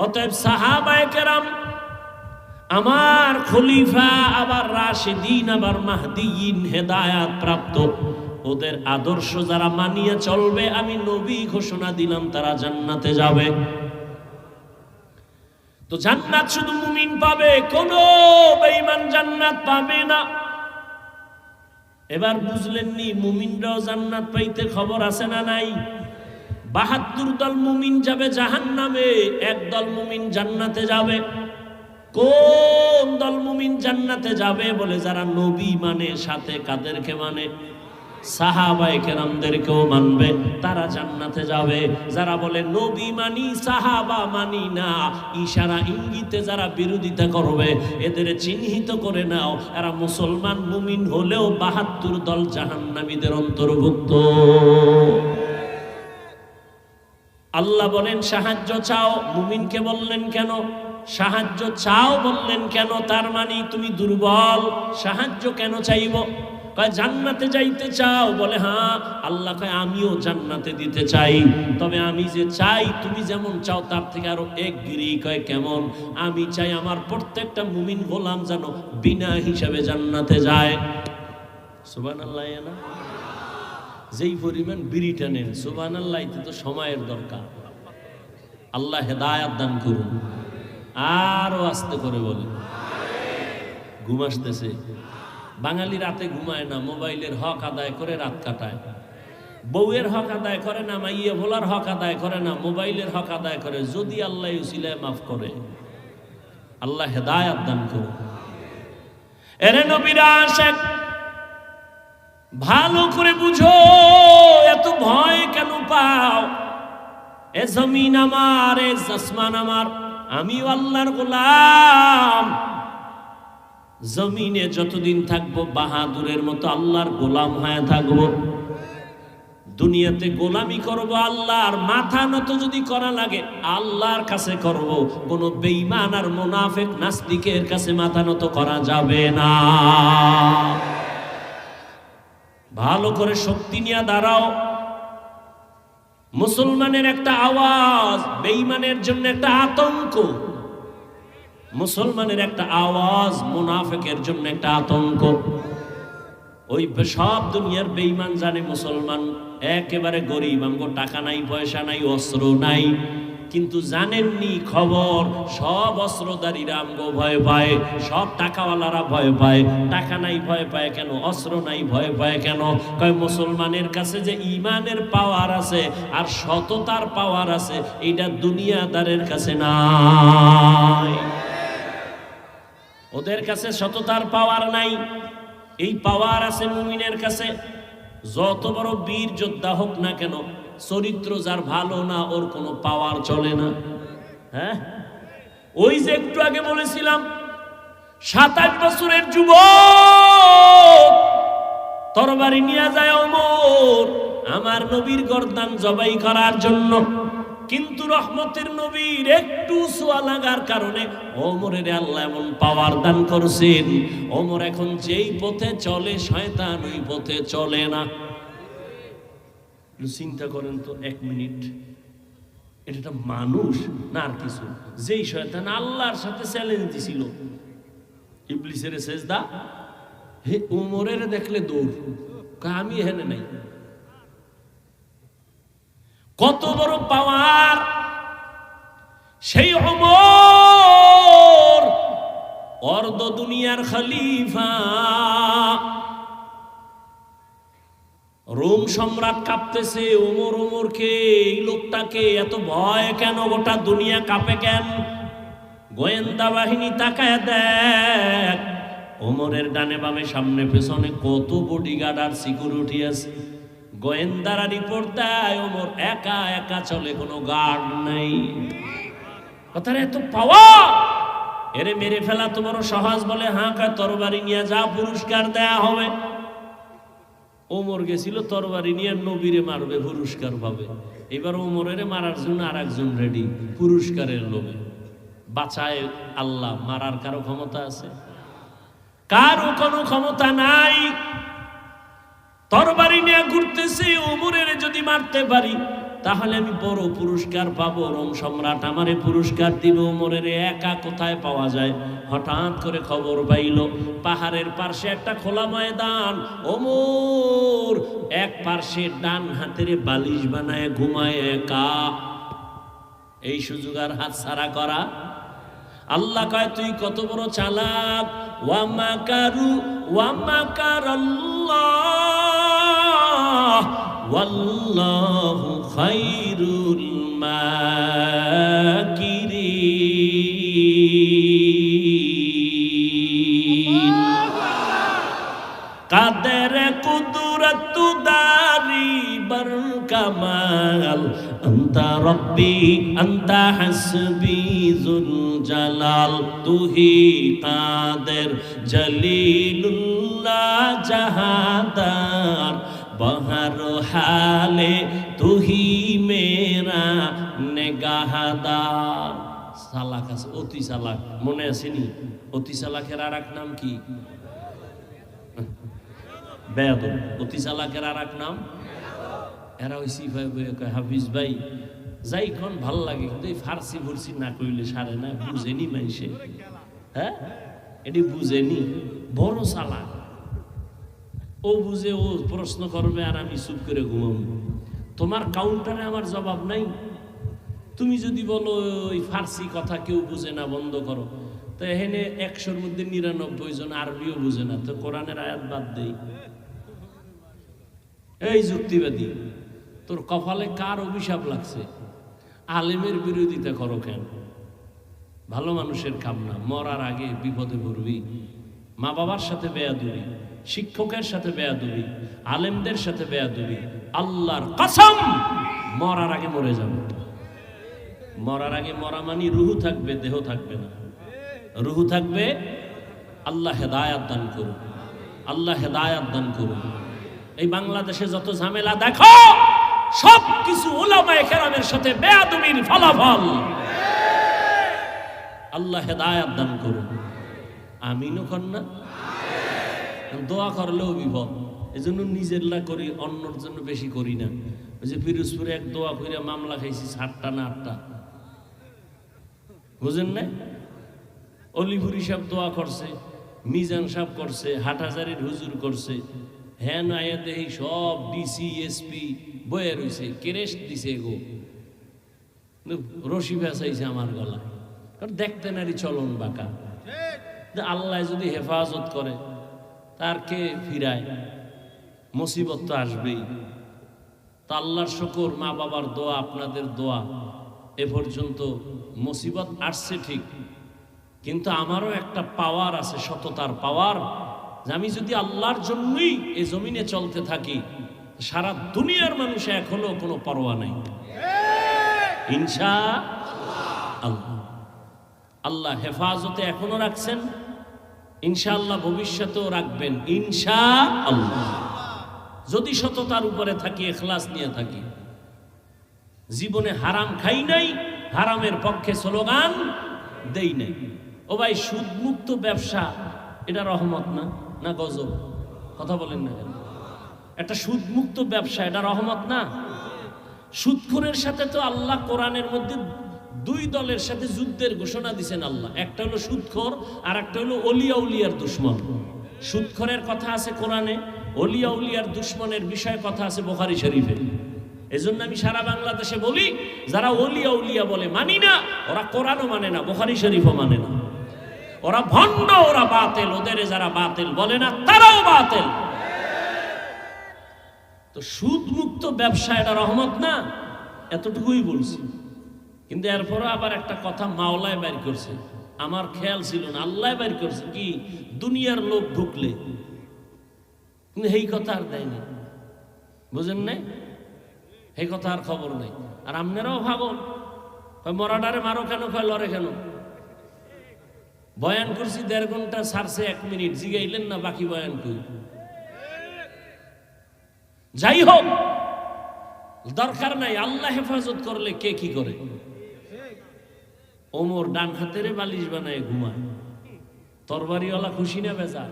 অতএব সাহাবায়ে কেরাম আমার খলিফা, আবার রাশিদিন, আবার মাহদিয়িন, হেদায়েত প্রাপ্ত। ওদের আদর্শ যারা মানিয়ে চলবে, আমি নবী ঘোষণা দিলাম তারা জান্নাতে যাবে। তো জান্নাত শুধু মুমিন পাবে, কোনো বেঈমান জান্নাত পাবে না। এবার বুঝলেন নি, মুমিনরাও জান্নাত পাইতে খবর আছে না নাই? 72 দল মুমিন যাবে জাহান্নামে, এক দল মুমিন জান্নাতে যাবে। কোন দল মুমিন জান্নাতে যাবে? বলে যারা নবী মানে, সাথে কাদেরকে মানে? সাহাবায়ে কেরামদেরকেও মানবে, তারা জান্নাতে যাবে। যারা বলে নবী মানি, সাহাবা মানি না, ইশারা ইঙ্গিতে যারা বিরোধিতা করবে, এদের চিহ্নিত করে নাও, এরা মুসলমান মুমিন হলেও 72 দল জাহান্নামীদের অন্তর্ভুক্ত। আল্লাহ বলেন সাহায্য চাও, মুমিনকে বললেন কেন? সাহায্য চাও বললেন কেন? তার মানে তুমি দুর্বল, সাহায্য কেন চাইব? কয় জান্নাতে যাইতে চাও? বলে হ্যাঁ। আল্লাহ কয় আমিও জান্নাতে দিতে চাই, তবে আমি যে চাই তুমি যেমন চাও তার থেকে আরো এক গিরি। কয় কেমন? আমি চাই আমার প্রত্যেকটা মুমিন গোলাম যেন বিনা হিসাবে জান্নাতে যায়। সুবহানাল্লাহ। না যেই পরিমাণ বিড়ি টানেন, সুবহানাল্লাহ, এতে তো সময়ের দরকার। আল্লাহ হেদায়েত দান করুন। আরো আস্তে করে বলে, ঘুম আসতেছে। বাঙালি রাতে ঘুমায় না, মোবাইলের হক আদায় করে রাত কাটায়। বউয়ের হক আদায় করে না, মাইয়া ভোলার হক আদায় করে না, মোবাইলের হক আদায় করে। যদি আল্লাহ উসিলায় মাফ করে, আল্লাহ হেদায়েত দান করুন। এরে নবীর আশিক, ভালো করে বুঝো, এত ভয় কেন পাও? এ জমিন আমার, এ আসমান আমার, আমিও আল্লাহর গোলাম। জমিনে যতদিন থাকবো বাহাদুরের মতো আল্লাহর গোলাম হয়ে থাকবো। দুনিয়াতে গোলামি করব আল্লাহর, মাথা নত যদি করা লাগে আল্লাহর কাছে করব। কোন বেঈমান আর মুনাফিক নাস্তিকের কাছে মাথা নত করা যাবে না। ভালো করে শক্তি নিয়ে দাঁড়াও। মুসলমানের একটা আওয়াজ বেঈমানের জন্য একটা আতঙ্ক, মুসলমানের একটা আওয়াজ মুনাফিকের জন্য একটা আতঙ্ক। ওই সব দুনিয়ার বেঈমান জানে মুসলমান একেবারে গরিব, আমগো টাকা নাই, পয়সা নাই, অস্ত্র নাই। কিন্তু জানেননি খবর, সব অস্ত্রধারীরা আমগো ভয় পায়, সব টাকাওয়ালারা ভয় পায়। টাকা নাই ভয় পায় কেন? অস্ত্র নাই ভয় পায় কেন? কয় মুসলমানের কাছে যে ইমানের পাওয়ার আছে আর সততার পাওয়ার আছে, এইটা দুনিয়াদারের কাছে নাই। ওদের কাছে সততার পাওয়ার নাই, এই পাওয়ার আছে মুমিনের কাছে। যত বড় বীর যোদ্ধা হোক না কেন, চরিত্র যার ভালো না, ওর কোনো পাওয়ার চলে না। হ্যাঁ, ওই যে একটু আগে বলেছিলাম 27 বছরের যুবক তরবারি নিয়ে যায় ওমর আমার নবীর গর্দান জবাই করার জন্য। কিন্তু রহমতের নবীর একটু ছোঁয়া লাগার কারণে ওমরের আল্লাহ এমন পাওয়ার দান করছেন, ওমর এখন যেই পথে চলে শয়তান ওই পথে চলে না। চিন্তা করেন তো, 1 মিনিট, এটা মানুষ না আর কিছু? যেই শয়তান আল্লাহর সাথে চ্যালেঞ্জ দিছিল, ইবলিসের সেজদা, হে ওমরের দেখলে দৌড়, আমি এখানে নাই। কত বড় পাওয়ার সেই ওমর, অর্ধ দুনিয়ার খলিফা। রোম সম্রাট কাঁপতেছে, ওমর ওমরকে, এই লোকটাকে এত ভয় কেন? গোটা দুনিয়া কাঁপে কেন? গোয়েন্দা বাহিনী তাকায় দেখ, ওমরের ডানে বামে সামনে পেছনে কত বডিগার্ড আর সিকিউরিটি আছে। গোয়েন্দারা রিপোর্ট দেয় ওমর একা একা চলে, কোনো গার্ড নাই। কথার এত পাওয়ার, এরে মেরে ফেলা তো বড় সহজ বলে? হ্যাঁ, কয় তরবারি নিয়ে যা, পুরস্কার দেয়া হবে। ওমর গেছিল তরবারি নিয়ে, নবীরে মারবে, পুরস্কার পাবে। এবার ওমরের মারার জন্য আর একজন রেডি, পুরস্কারের লোভে। বাঁচায় আল্লাহ, মারার কারো ক্ষমতা আছে? কারো কোনো ক্ষমতা নাই। তরবারি নিয়ে ঘুরতেছে, ওমরের যদি মারতে পারি তাহলে আমি বড় পুরস্কার পাবো, রোম সম্রাট আমারে পুরস্কার দিবে। ওমরের একা কোথায় পাওয়া যায়? হঠাৎ করে খবর পাইল পাহাড়ের পাশে একটা খোলা ময়দান, ওমর এক পাশে ডান হাতের বালিশ বানায় ঘুমায় একা। এই সুযোগ আর হাত ছাড়া করা? আল্লাহ কয় তুই কত বড় চালাক। ওয়া মাকারু ওয়া মাকারাল্লাহ ওয়াল্লাহু খায়রুল মাকিরিন। কাদের কুদরত দারি বর কামাল, আন্তা রব্বি আন্তা হাসবি যুল জালাল। তুহি কাদের জলিলুল্লাহ জাহাদার, বহর হালে তুহি মেরা নেগাহদার। চালাক আছে, অতি চালাক, মনে আসেনি? অতি চালাকের আর এক নাম কি? বেয়াদব। অতি চালাকের আর এক নাম? এরা ওই সিফাই হাফিজ ভাই যাই কোন ভাল লাগে, কিন্তু এই ফার্সি ফুরসি না কইলে সারে না, বুঝেনি মানুষে। হ্যাঁ, এটি বুঝেনি, বড় চালাক। ও বুঝে, ও প্রশ্ন করবে আর আমি চুপ করে ঘুমাবো। তোমার কাউন্টারে আমার জবাব নাই। তুমি যদি বলো ওই ফার্সি কথা কেউ বুঝে না, বন্ধ করো, তো এখানে 100-র মধ্যে 99 জন আরবিও বুঝে না, তো কোরআনের আয়াত বাদ দেই। এই যুক্তিবাদী, তোর কপালে কার অভিশাপ লাগছে? আলেমের বিরোধিতা করো কেন? ভালো মানুষের কাম না। মরার আগে বিপদে পড়বি। মা বাবার সাথে বেয়াদবি, শিক্ষকের সাথে বেয়াদবি, আলেমদের সাথে বেয়াদবি। আল্লাহর কসম, মরার আগে মরে যাবে। মরার আগে মরা মানি রুহু থাকবে, দেহ থাকবে না। রুহু থাকবে। আল্লাহ হেদায়াত দান করুন, আল্লাহ হেদায়াত দান করুন। এই বাংলাদেশে যত ঝামেলা দেখো, সব কিছু উলামায়ে কেরামের সাথে বেয়াদবির ফলাফল। আল্লাহ হেদায়াত দান করুন। আমিনও কর না? দোয়া করলেও বিপদ। এই জন্য নিজের লা করি, অন্যর জন্য বেশি করি না। ওই যে পিরোজপুরে এক দোয়া কইরা মামলা খাইছি 7টা না 8টা, বুঝেন না? অলিপুরি সাহেব দোয়া করছে, মিজান সাহেব করছে, হাটহাজারির হুজুর করছে, হ্যাঁ আয়া দেখি সব ডিসি এসপি বয়ে রয়েছে, কেরেস দিছে গো, রশি ভেসাইছে আমার গলায়, কারণ দেখতে নারী চলন বাঁকা। আল্লাহ যদি হেফাজত করে তার কে ফিরায়, মুসিবত তো আসবেই। তা আল্লাহর শুকর, মা বাবার দোয়া, আপনাদের দোয়া, এ পর্যন্ত মুসিবত আসছে ঠিক, কিন্তু আমারও একটা পাওয়ার আছে, সততার পাওয়ার, যে আমি যদি আল্লাহর জন্যই এই জমিনে চলতে থাকি, সারা দুনিয়ার মানুষ এখনো কোনো পরোয়া নাই, ইনশাআল্লাহ। আল্লাহ হেফাজতে এখনো রাখছেন, ইনশাআল্লাহ ভবিষ্যতেও রাখবেন, ইনশাআল্লাহ। যদি সততার উপরে থাকি, ইখলাস নিয়ে থাকি, জীবনে হারাম খাই নাই, হারামের পক্ষে স্লোগান দেই নাই। ও ভাই, সুদমুক্ত ব্যবসা এটা রহমত না, না গজব? কথা বলেন না কেন? একটা সুদমুক্ত ব্যবসা এটা রহমত না? সুদখোরের সাথে তো আল্লাহ কোরআনের মধ্যে দুই দলের সাথে যুদ্ধের ঘোষণা দিয়েছেন আল্লাহ। একটা হলো সুদখোর, আর একটা হলো ওলিয়া উলিয়ার দুশ্মন। সুদখোরের কথা আছে কোরআনে, ওলিয়া উলিয়ার দুশ্মনের বিষয়ে কথা আছে বুখারী শরীফে। এজন্য আমি সারা বাংলাদেশে বলি, যারা ওলিয়া উলিয়া বলে মানি না, ওরা কোরআনও মানে না, বুখারী শরীফও মানে না, ওরা ভণ্ড, ওরা বাতিল। ওদের যারা বাতিল বলে না, তারাও বাতিল। তো সুদ মুক্ত ব্যবসা এটা রহমত না, এতটুকুই বলছি। কিন্তু এরপরও আবার একটা কথা মাওলায় বের করছে, আমার খেয়াল ছিল না, আল্লাহ বের করছে কি, দুনিয়ার লোক ঢুকলে, কিন্তু এই কথা আর দেয়নি, বুঝেন নাই? এই কথা আর খবর নেই। আর আপনারাও ভাবুন, মরাডারে মারো কেন, লড়ে কেন? বয়ান করছি 1.5 ঘন্টা, সারছে 1 মিনিট, জিগাইলেন না বাকি বয়ান কই? যাই হোক, দরকার নাই। আল্লাহ হেফাজত করলে কে কি করে? ওমর ডান হাতের বালিশ বানায় ঘুমায়, তরবারিওয়ালা খুশি না বেজার?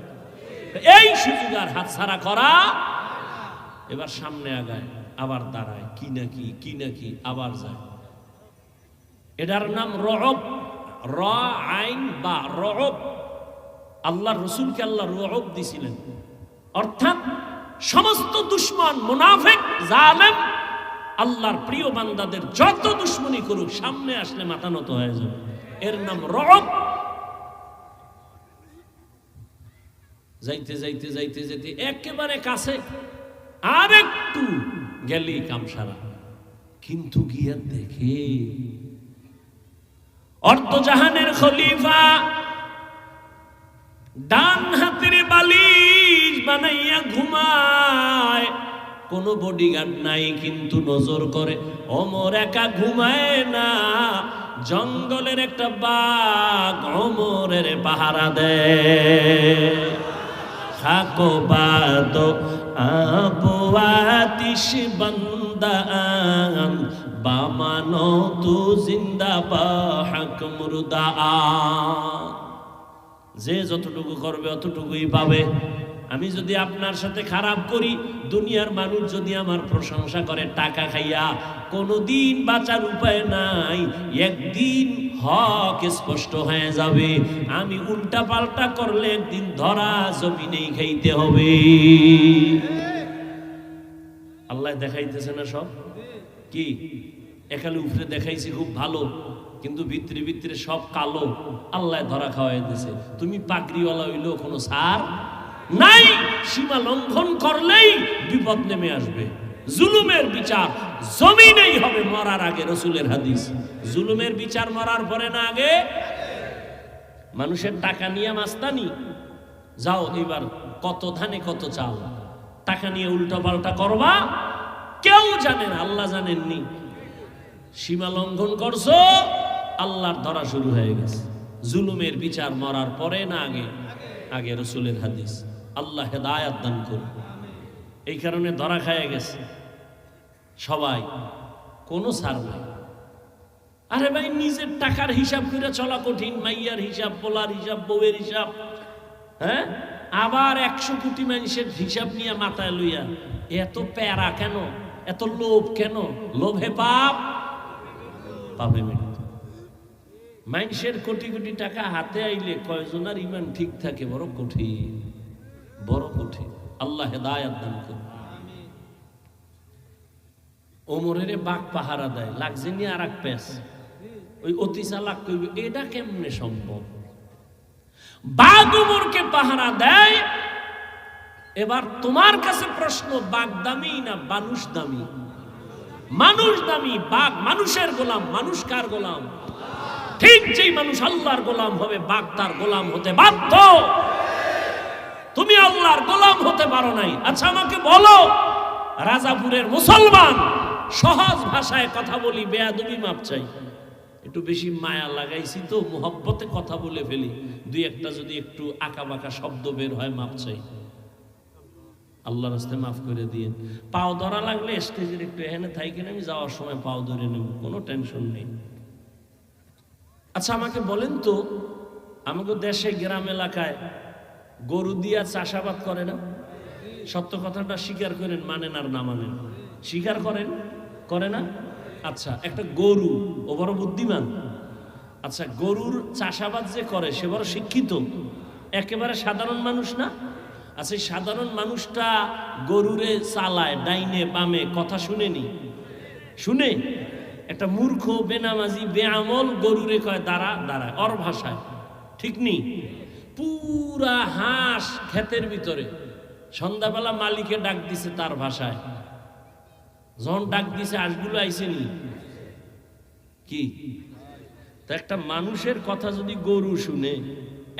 এই সুযোগ আর হাত ছাড়া করা। এবার সামনে আগায়, আবার দাঁড়ায়, কি নাকি আবার যায়। এটার নাম রব, র আইন বা রব। আল্লাহ রসুলকে আল্লাহ রব দিছিলেন, অর্থাৎ সমস্ত দুশ্মন, মুনাফিক, জালেম, আল্লাহর প্রিয় বান্দাদের যত দুশ্মনী করুক, সামনে আসলে মাথা নত হয়ে যাবে। এর নাম রব। যাইতে যাইতে যাইতে যেতে একেবারে কাছে, আর একটু গেলেই কামসারা। কিন্তু গিয়া দেখে অর্ধজাহানের খলিফা ডান হাতের বালিশ বানাইয়া ঘুমায়, কোনো বডিগার্ড নাই, কিন্তু নজর করে ওমর একা ঘুমায় না, জঙ্গলের একটা বাঘ ওমরের পাহারা দেয়। খাকো বাদো আবওয়াতিশ বান্দান বামানো তু জিন্দা বা হক মুরদা। যে যতটুকু করবে অতটুকুই পাবে। আমি যদি আপনার সাথে খারাপ করি, দুনিয়ার মানুষ যদি আমার প্রশংসা করে টাকা খাইয়া, কোনোদিন বাঁচার উপায় নাই, একদিন হক স্পষ্ট হয়ে যাবে। আমি উল্টা পাল্টা করলে একদিন ধরা জমিনেই খাইতে হবে। আল্লাহ দেখাইতেছে না সব কি? একালে উপরে দেখাইছি খুব ভালো, কিন্তু ভিতরে ভিতরে সব কালো। আল্লাহ ধরা খাওয়াই দিছে। তুমি পাগড়িওয়ালা হইলেও কোনো সার নাই, সীমা লঙ্ঘন করলেই বিপদ নেমে আসবে। জুলুমের বিচার জমিনেই হবে মরার আগে, রসুলের হাদিস। জুলুমের বিচার মরার পরে না আগে। মানুষের টাকা নিয়ে মাস্তানি, যাও এবার কত ধানে কত চাল, টাকা নিয়ে উল্টা পাল্টা করবা, কেউ জানে না, আল্লাহ জানেননি। সীমা লঙ্ঘন করছো, আল্লাহর ধরা শুরু হয়ে গেছে। জুলুমের বিচার মরার পরে না আগে? আগে, রসুলের হাদিস। আল্লাহ হেদায়াত দান করুন। এই কারণে ধরা খায় গেছে সবাই, কোনো ছাড় নাই। আরে ভাই, নিজের টাকার হিসাব করে চলা কঠিন, মাইয়ার হিসাব, পোলার হিসাব, বউয়ের হিসাব, হ্যাঁ, আবার 100 কোটি মানুষের হিসাব নিয়ে মাথায় লইয়া এত প্যারা কেন? এত লোভ কেন? লোভে পাপ, পাপে মৃত্যু। মানুষের কোটি কোটি টাকা হাতে আইলে কয়জনের ইমান ঠিক থাকে? বড় কঠিন, বড় কঠিন। আল্লাহ হেদায়েত দান করুন। ওমরের বাঘ পাহারা দেয়, লাগছে নিয়ে আর এক পেস, ওই অতি চালাক কইবে এটা কেমনে সম্ভব? বাঘ ওমরকে পাহারা দেয়। এবার তোমার কাছে প্রশ্ন, বাঘ দামি না মানুষ দামি? মানুষ দামি। বাঘ মানুষের গোলাম, মানুষ কার গোলাম? ঠিক যেই মানুষ আল্লাহর গোলাম হবে, বাঘ তার গোলাম হতে বাধ্য। তুমি আল্লাহর গোলাম হতে পারো নাই। আচ্ছা আমাকে বলো, রাজাপুরের মুসলমান, সহজ ভাষায় কথা বলি, বেয়াদবি মাপ চাই, একটু বেশি মায়া লাগাইছি তো মোহব্বতে কথা বলে ফেলি, দুই একটা যদি একটু আঁকা বাঁকা শব্দ বের হয় মাপ চাই, আল্লাহর রাস্তায় মাফ করে দিয়ে। পাও ধরা লাগলে স্টেজের একটু এখানে থাইকেন, আমি যাওয়ার সময় পাও ধরে নেব, কোনো টেনশন নেই। আচ্ছা আমাকে বলেন তো, আমাকে দেশে গ্রাম এলাকায় গরু দিয়া চাষাবাদ করে না? সত্য কথাটা স্বীকার করেন, মানেন আর না মানেন, স্বীকার করেন, করে না? আচ্ছা একটা গরু, ও বড় বুদ্ধিমান। আচ্ছা গরুর চাষাবাদ যে করে সে বড় শিক্ষিত, একেবারে সাধারণ মানুষ না? আচ্ছা এই সাধারণ মানুষটা গরুরে চালায় ডাইনে বামে, কথা শুনেনি? শুনে? একটা মূর্খ বেনামাজি বেআমল গরুরে কয় দাঁড়া, দাঁড়ায় ওর ভাষায়, ঠিক নি? পুরা হাঁস ক্ষেতের ভিতরে, সন্ধ্যাবেলা মালিকে ডাক দিছে তার ভাষায়, যখন ডাক দিছে হাঁসগুলো আইসেনি কি? তো একটা মানুষের কথা যদি গরু শুনে,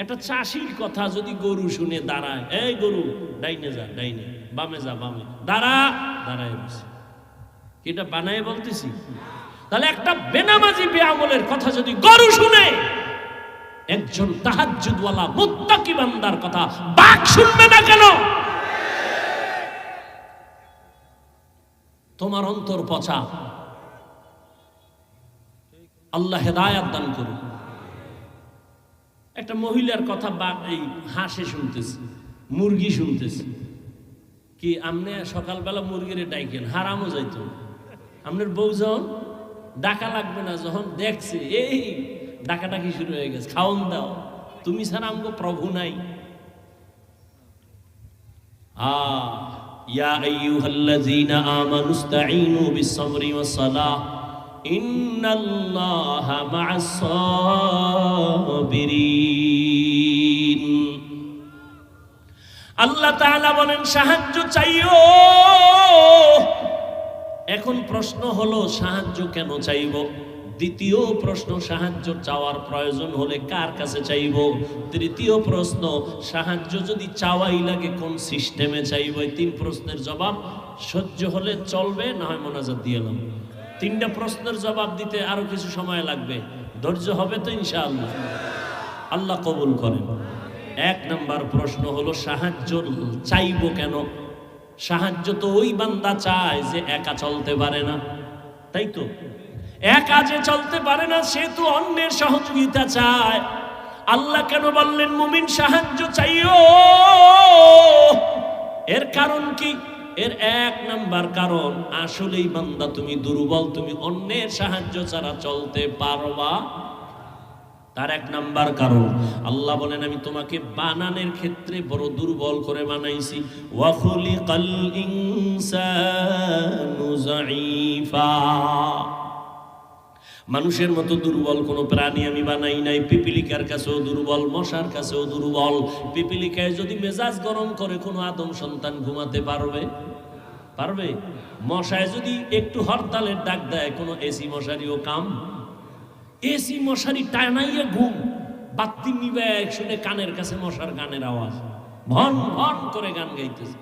একটা চাষির কথা যদি গরু শুনে দাঁড়ায়, এই গরু ডাইনে যা ডাইনে, বামে যা বামে, দাঁড়া, দাঁড়ায় বসে, এটা বানায় বলতেছি? তাহলে একটা বেনামাজি বেআমলের কথা যদি গরু শুনে, একজন তাহাজ্জুদওয়ালা মুত্তাকি বান্দার কথা বাঘ শুনবে না কেন? তোমার অন্তর পচা, আল্লাহ হেদায়েত দান করুন। একটা মহিলার কথা বাঘ এই হাঁসে শুনতেছি, মুরগি শুনতেছি, কি আমনে সকালবেলা মুরগিরে ডাইকেন, হারামও যাইতো। আপনার বউ যখন ডাকা লাগবে না, যখন দেখছে এই ডাকাডাকি শুরু হয়ে গেছে, খাওন দাও, তুমি ছাড়া আমগো প্রভু নাই। ইয়া আইয়ুহাল্লাযীনা আমানুস্তাঈনু বিস-সাবরি ওয়াস-সালাহ ইন্নাল্লাহা মা'আস-সাবিরিন। আল্লাহ তাআলা বলেন সাহায্য চাইও। এখন প্রশ্ন হলো সাহায্য কেন চাইব? দ্বিতীয় প্রশ্ন, সাহায্য চাওয়ার প্রয়োজন হলে কার কাছে চাইব? তৃতীয় প্রশ্ন, সাহায্য যদি চাওয়াই লাগে কোন সিস্টেমে চাইব? এই তিন প্রশ্নের জবাব সহ্য হলে চলবে, না হয় মোনাজাত দিয়ে এলাম। তিনটা প্রশ্নের জবাব দিতে আরো কিছু সময় লাগবে, ধৈর্য হবে তো ইনশাআল্লাহ? আল্লাহ কবুল করেন। এক নাম্বার প্রশ্ন হলো সাহায্য চাইব কেন? সাহায্য তো ওই বান্দা চায় যে একা চলতে পারে না, তাই তো? একা যে চলতে পারে না সে তো অন্যের সহযোগিতা চায়। আল্লাহ কেন বললেন মুমিন সাহায্য চাইও? এর কারণ কি? এর এক নাম্বার কারণ, আসলেই বান্দা তুমি দুর্বল, তুমি অন্যের সাহায্য ছাড়া চলতে পারবা। তার এক নাম্বার কারণ, আল্লাহ বলেন আমি তোমাকে বানানোর ক্ষেত্রে বড় দুর্বল করে বানাইছি। ওয়া খুলিকাল ইনসানু যায়ীফা, মানুষের মতো দুর্বল কোনো প্রাণী আমি বানাই নাই। পিপিলিকার কাছেও দুর্বল, মশার কাছেও দুর্বল। পিপিলিকায় যদি মেজাজ গরম করে কোনো আদম সন্তান ঘুমাতে পারবে? পারবে? মশায় যদি একটু হরতালের ডাক দেয়, কোনো এসি মশারিও কাম? এসি মশারি টানাইয়া ঘুম, বাতি নিবে শুনে কানের কাছে মশার গানের আওয়াজ, ভন ভন করে গান গাইতেছে।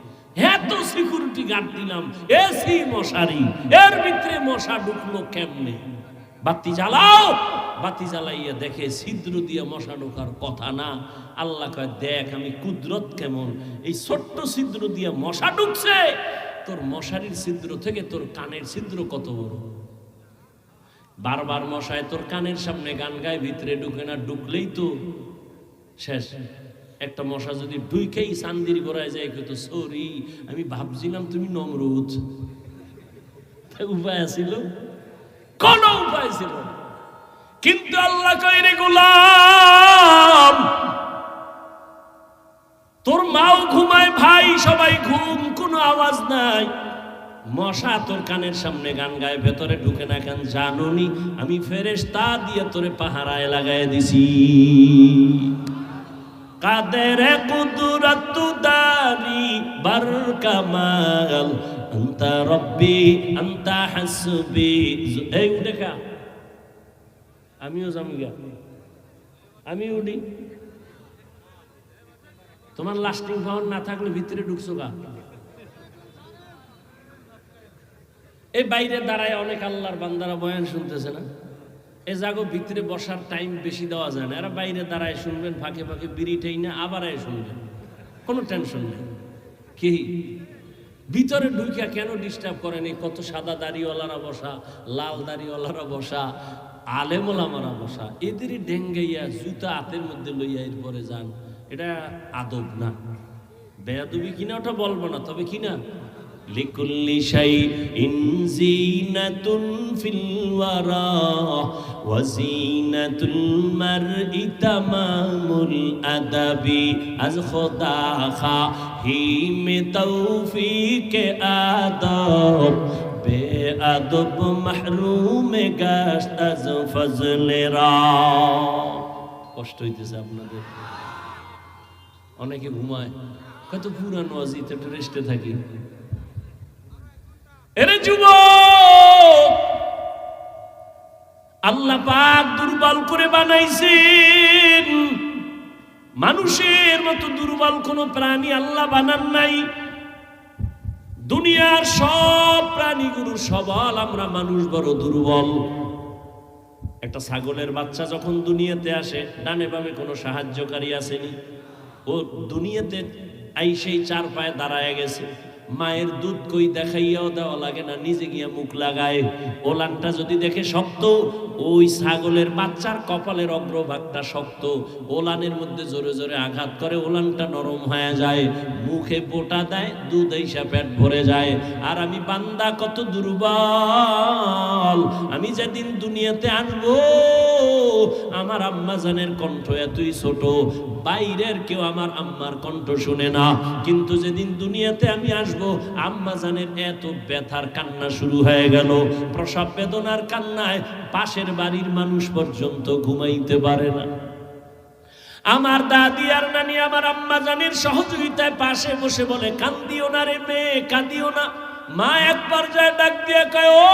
এত সিকিউরিটি গার্ড দিলাম, এসি মশারি, এর ভিতরে মশা ঢুকলো কেমনে? বাতি জ্বালাও, বাতি জ্বালাইয়া দেখে ছিদ্র দিয়ে মশা ঢোকার কথা না। আল্লাহ কয় দেখ আমি কুদরত কেমন, এই ছোট্ট ছিদ্র দিয়ে মশা ঢুকছে, তোর মশারির ছিদ্র থেকে তোর কানের ছিদ্র কত বড়। বারবার মশায় তোর কানের সামনে গান গায়, ভিতরে ঢুকে না, ঢুকলেই তো শেষ। একটা মশা যদি ঢুকেই চান্দির গোড়ায় যায়, তো সরি আমি ভাবছিলাম তুমি নমরুদ। উপায় ছিল? কোন উপায় ছিল? কিন্তু আল্লাহ কয় রে গোলাম, তোর মাও ঘুমায় ভাই, সবাই ঘুম, কোনো আওয়াজ নাই। মশা তোর কানের সামনে গান গায়, ভেতরে ঢুকে না কেন জানুনি? আমি ফেরেশতা দিয়ে তোরে পাহারায় লাগায় দিছি। কাদের কুদরত দারি বার কামাল, আনতা রব্বি আনতা হাসবি। এই উঠে খা, আমিও জামিগা, আমি উঠি। তোমার লাস্টিং পাওয়ার না থাকলে ভিতরে ঢুকছো গা। এই বাইরে দাঁড়ায় অনেক আল্লাহর বান্দারা বয়ান শুনতেছে না, এ জাগো ভিতরে বসার টাইম বেশি দেওয়া যায় না। এরা বাইরে দাঁড়ায় শুনবেন, ফাঁকে ফাঁকে বিড়িটাই না আবার শুনবেন, কোনো টেনশন নেই। কি ভিতরে ঢুকিয়া কেন ডিস্টার্ব করেন? এই কত সাদা দাড়িওয়ালারা বসা, লাল দাড়িওয়ালারা বসা, আলেমোলামারা বসা, এদেরই ডেঙ্গাইয়া জুতা হাতের মধ্যে লইয়া এরপরে যান, এটা আদব না। বেয়াদবি কিনা ওটা বলবো না, তবে কিনা লিকুল্লি শাইইন যিনাতুন ফিল ওয়ারা ওয়া যিনাতুল মারই তামামুল আদাবি। আজ খোদা খাহিম তৌফিক আদব, বেআদব মাহরুম গাশত আজ ফজলেরা। কষ্ট হইতেছে আপনাদের? অনেকে ঘুমায়, কত পুরানো আজিতে একটু রেস্টে থাকি। এরে যুবক, আল্লাহ পাক দুর্বল করে বানাইছেন। মানুষের মতো দুর্বল কোন প্রাণী আল্লাহ বানান নাই। দুনিয়ার সব প্রাণীগুলো সবল, আমরা মানুষ বড় দুর্বল। একটা ছাগলের বাচ্চা যখন দুনিয়াতে আসে, ডানে বামে কোনো সাহায্যকারী আসেনি, ও দুনিয়াতে আইসেই চার পায়ে দাঁড়ায় গেছে। মায়ের দুধ কই দেখাইয়াও দেওয়া লাগে না, নিজে গিয়া মুখ লাগায়। ওলানটা যদি দেখে শক্ত, ওই ছাগলের বাচ্চার কপালের অগ্রভাগটা শক্ত, ওলানের মধ্যে জোরে জোরে আঘাত করে, ওলানটা নরম হয়ে যায়, মুখে বোটা দেয়, দুধ এইসা পেট ভরে যায়। আর আমি বান্দা কত দুর্বল, আমি যেদিন দুনিয়াতে আসবো আমার আম্মা জানের কণ্ঠ এতই ছোট, বাইরের কেউ আমার আম্মার কণ্ঠ শুনে না। কিন্তু যেদিন দুনিয়াতে আমি আসবো, আম্মা জানের এত ব্যথার কান্না শুরু হয়ে গেল, প্রসব বেদনার কান্নায় পাশের বাড়ির মানুষ পর্যন্ত ঘুমাইতে পারে না। আমার দাদি আর নানি আমার আম্মা জানের সহযোগিতায় পাশে বসে বলে, কান্দিও না রে মেয়ে, কাঁদিও না। মা এক পর্যায়ে ডাক দিয়ে কয়, ও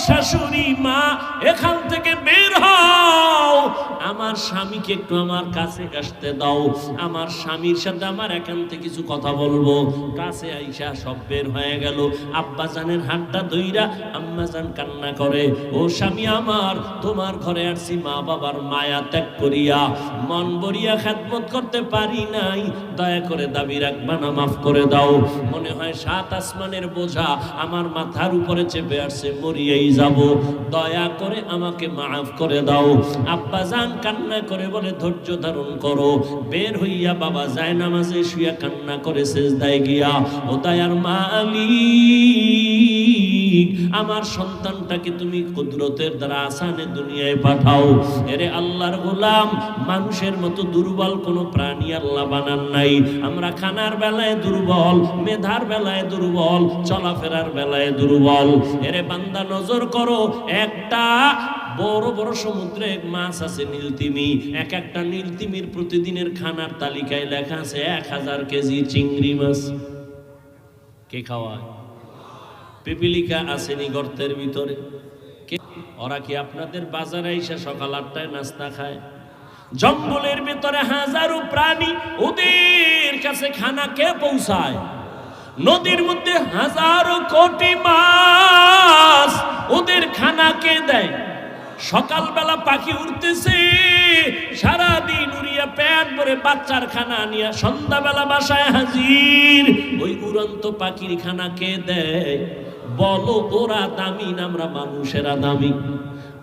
শাশুড়ি মা, এখান থেকে বের হও, আমার স্বামীকে একটু আমার কাছে আসতে দাও, আমার স্বামীর সাথে আমার এখান থেকে কিছু কথা বলবো। কাছে আইসা সব বের হয়ে গেল। আব্বা জানের হাতটা ধইরা আম্মা জান কান্না করে, ও স্বামী আমার, তোমার ঘরে আসছি মা বাবার মায়া ত্যাগ করিয়া, মন ভরিয়া খেদমত করতে পারি নাই, দয়া করে দাবি রাখবা না, মাফ করে দাও। মনে হয় 7 আসমানের বোঝা আমার মাথার উপরে চেপে আসছে, মরিয়েই যাব, দয়া করে আমাকে মাফ করে দাও। আব্বা জান কান্না করে বলে, ধৈর্য ধারণ করো। বের হইয়া বাবা যায় নামাজে শুয়া কান্না করে সেজদায় গিয়া, ও দয়ার মালিক, আমার সন্তানটাকে তুমি কুদরতের দ্বারা আসানে দুনিয়ায় পাঠাও। এরে আল্লাহর গোলাম, মানুষের মতো দুর্বল কোনো প্রাণী আল্লাহ বানান নাই। আমরা খানার বেলায় দুর্বল, মেধার বেলায় দুর্বল, চলাফেরার বেলায় দুর্বল। এরে বান্দা নজর করো, একটা বড় বড় সমুদ্রে মাছ আছে নীলতিমি, এক একটা নীলতিমির প্রতিদিনের খানার তালিকায় লেখা আছে 1000 কেজি চিংড়ি মাছ। কে খাওয়ায়? পিপিলিকা আসেনি গর্তের ভিতরে? ওরা কি আপনাদের বাজারে এসে সকাল 8টায় নাস্তা খায়? জঙ্গলের ভিতরে হাজারো প্রাণী, ওদের কাছে খানা কে পৌঁছায়? নদীর মধ্যে হাজারো কোটি মাছ, ওদের খানা কে দেয়? সকালবেলা পাখি উঠতেছে, সারাদিন উড়িয়া পেট ভরে বাচ্চার খানা নিয়ে সন্ধ্যাবেলা বাসায় হাজির। ওই উড়ন্ত পাখির খানা কে দেয়? বলো, ওরা দামি না আমরা মানুষেরা দামি?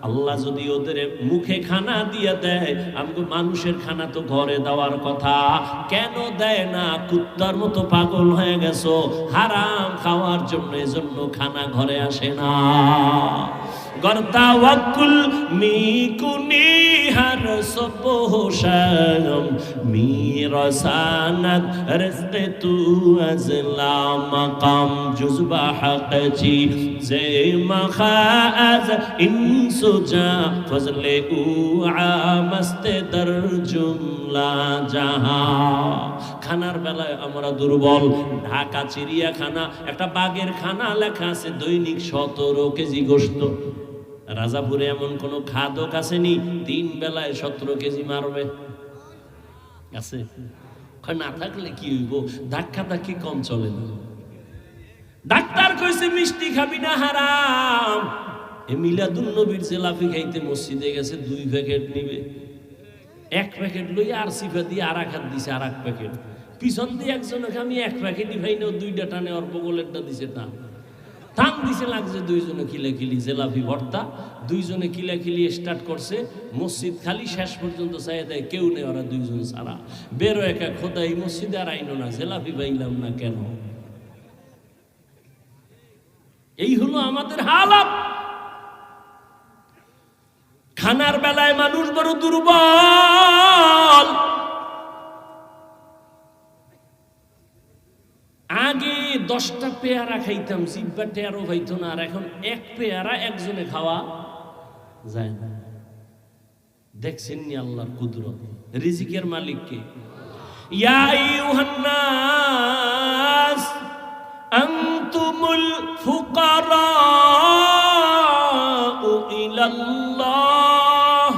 আল্লাহ যদি ওদের মুখে খানা দিয়ে দেয়, আমাকে মানুষের খানা তো ঘরে দেওয়ার কথা, কেন দেয় না? কুত্তার মতো পাগল হয়ে গেছো হারাম খাওয়ার জন্য, এজন্য খানা ঘরে আসে না। गर तवक्कुल मीकुनी हर सुबह शाम मीरसानत रिज़्क़ तू अज़ला मकाम जुज़बा हक़ जी जे मखाज़ इंसुजा फज़ले उ आमस्ते दर जुमला जहां খানার বেলায় আমরা দুর্বল ঢাকা চিড়িয়াখানা একটা বাঘের খানা লেখা আছে দৈনিক 17 কেজি গোশত রাজাপুরে এমন কোন খাদক আসেনি 3 বেলায় 17 কেজি মারবে আছে না থাকলে কি হইব ধাক্কা ধাক্কি কম চলে না ডাক্তার কইছে মিষ্টি খাবি না হারাম এ মিলাদুন নবীর জিলাপি খাইতে মসজিদে গেছে 2 প্যাকেট নিবে 1 প্যাকেট লই আর সিফা দিয়ে আর এক হাত দিছে আর 1 প্যাকেট পিছন দিয়ে একজনকে আমি 1 প্যাকেটই ভাই না 2টা টানে অল্প গোলেরটা দিছে না টান দিছে লাগছে দুইজনে কিলাকিলি জিলাপি ভর্তা দুইজনে কিলাকিলি স্টার্ট করছে মসজিদ খালি শেষ পর্যন্ত চাইয়া দেয় কেউ নেই ওরা দুইজন সারা বেরো একা খোদাই মসজিদে আর আইনো না জিলাপি পাইলাম না কেন এই হলো আমাদের হালাত খানার বেলায় মানুষ বড় দুর্বল আগে 10টা পেয়ারা খাইতাম জিব্বা টেরো হইতো না আর এখন 1 পেয়ারা একজনে খাওয়া যায় না দেখছেন নি আল্লাহর কুদরত রিজিকের মালিক কে ইয়া আইয়ুহান নাস আনতুমুল ফুকারা ইলাল্লাহ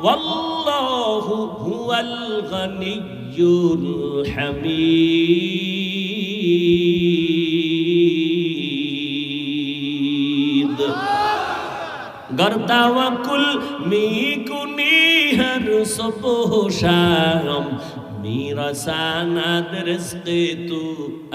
ওয়াল্লাহু হুয়াল গানিয়্যুল হামিদ गर तवक्कुल मीकुनी हर सुबह शाम মিরাসানাদ রিজকে তু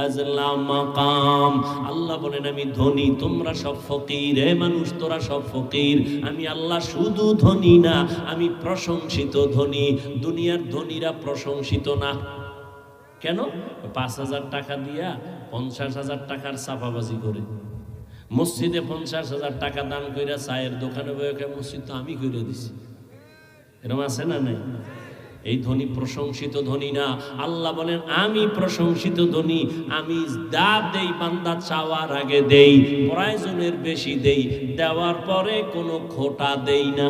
আজলা মাকাম আল্লাহ বলেন আমি ধনী তোমরা সব ফকির হে মানুষ তোরা সব ফকির আমি আল্লাহ শুধু ধনী না আমি প্রশংসিত ধনী দুনিয়ার ধনীরা প্রশংসিত না কেন ৫,০০০ টাকা দিয়া ৫০,০০০ টাকার ছাপাবাজি করে মসজিদে ৫০,০০০ টাকা দান কইরা চায়ের দোকানে বসে মসজিদ তো আমি কইরা দিছি এরকম আছে না নাই এই ধনী প্রশংসিত ধনী না আল্লাহ বলেন আমি প্রশংসিত ধনী আমি দা দেই বান্দা চাওয়ার আগে দেই প্রয়োজনের বেশি দেই দেওয়ার পরে কোনো খোটা দেই না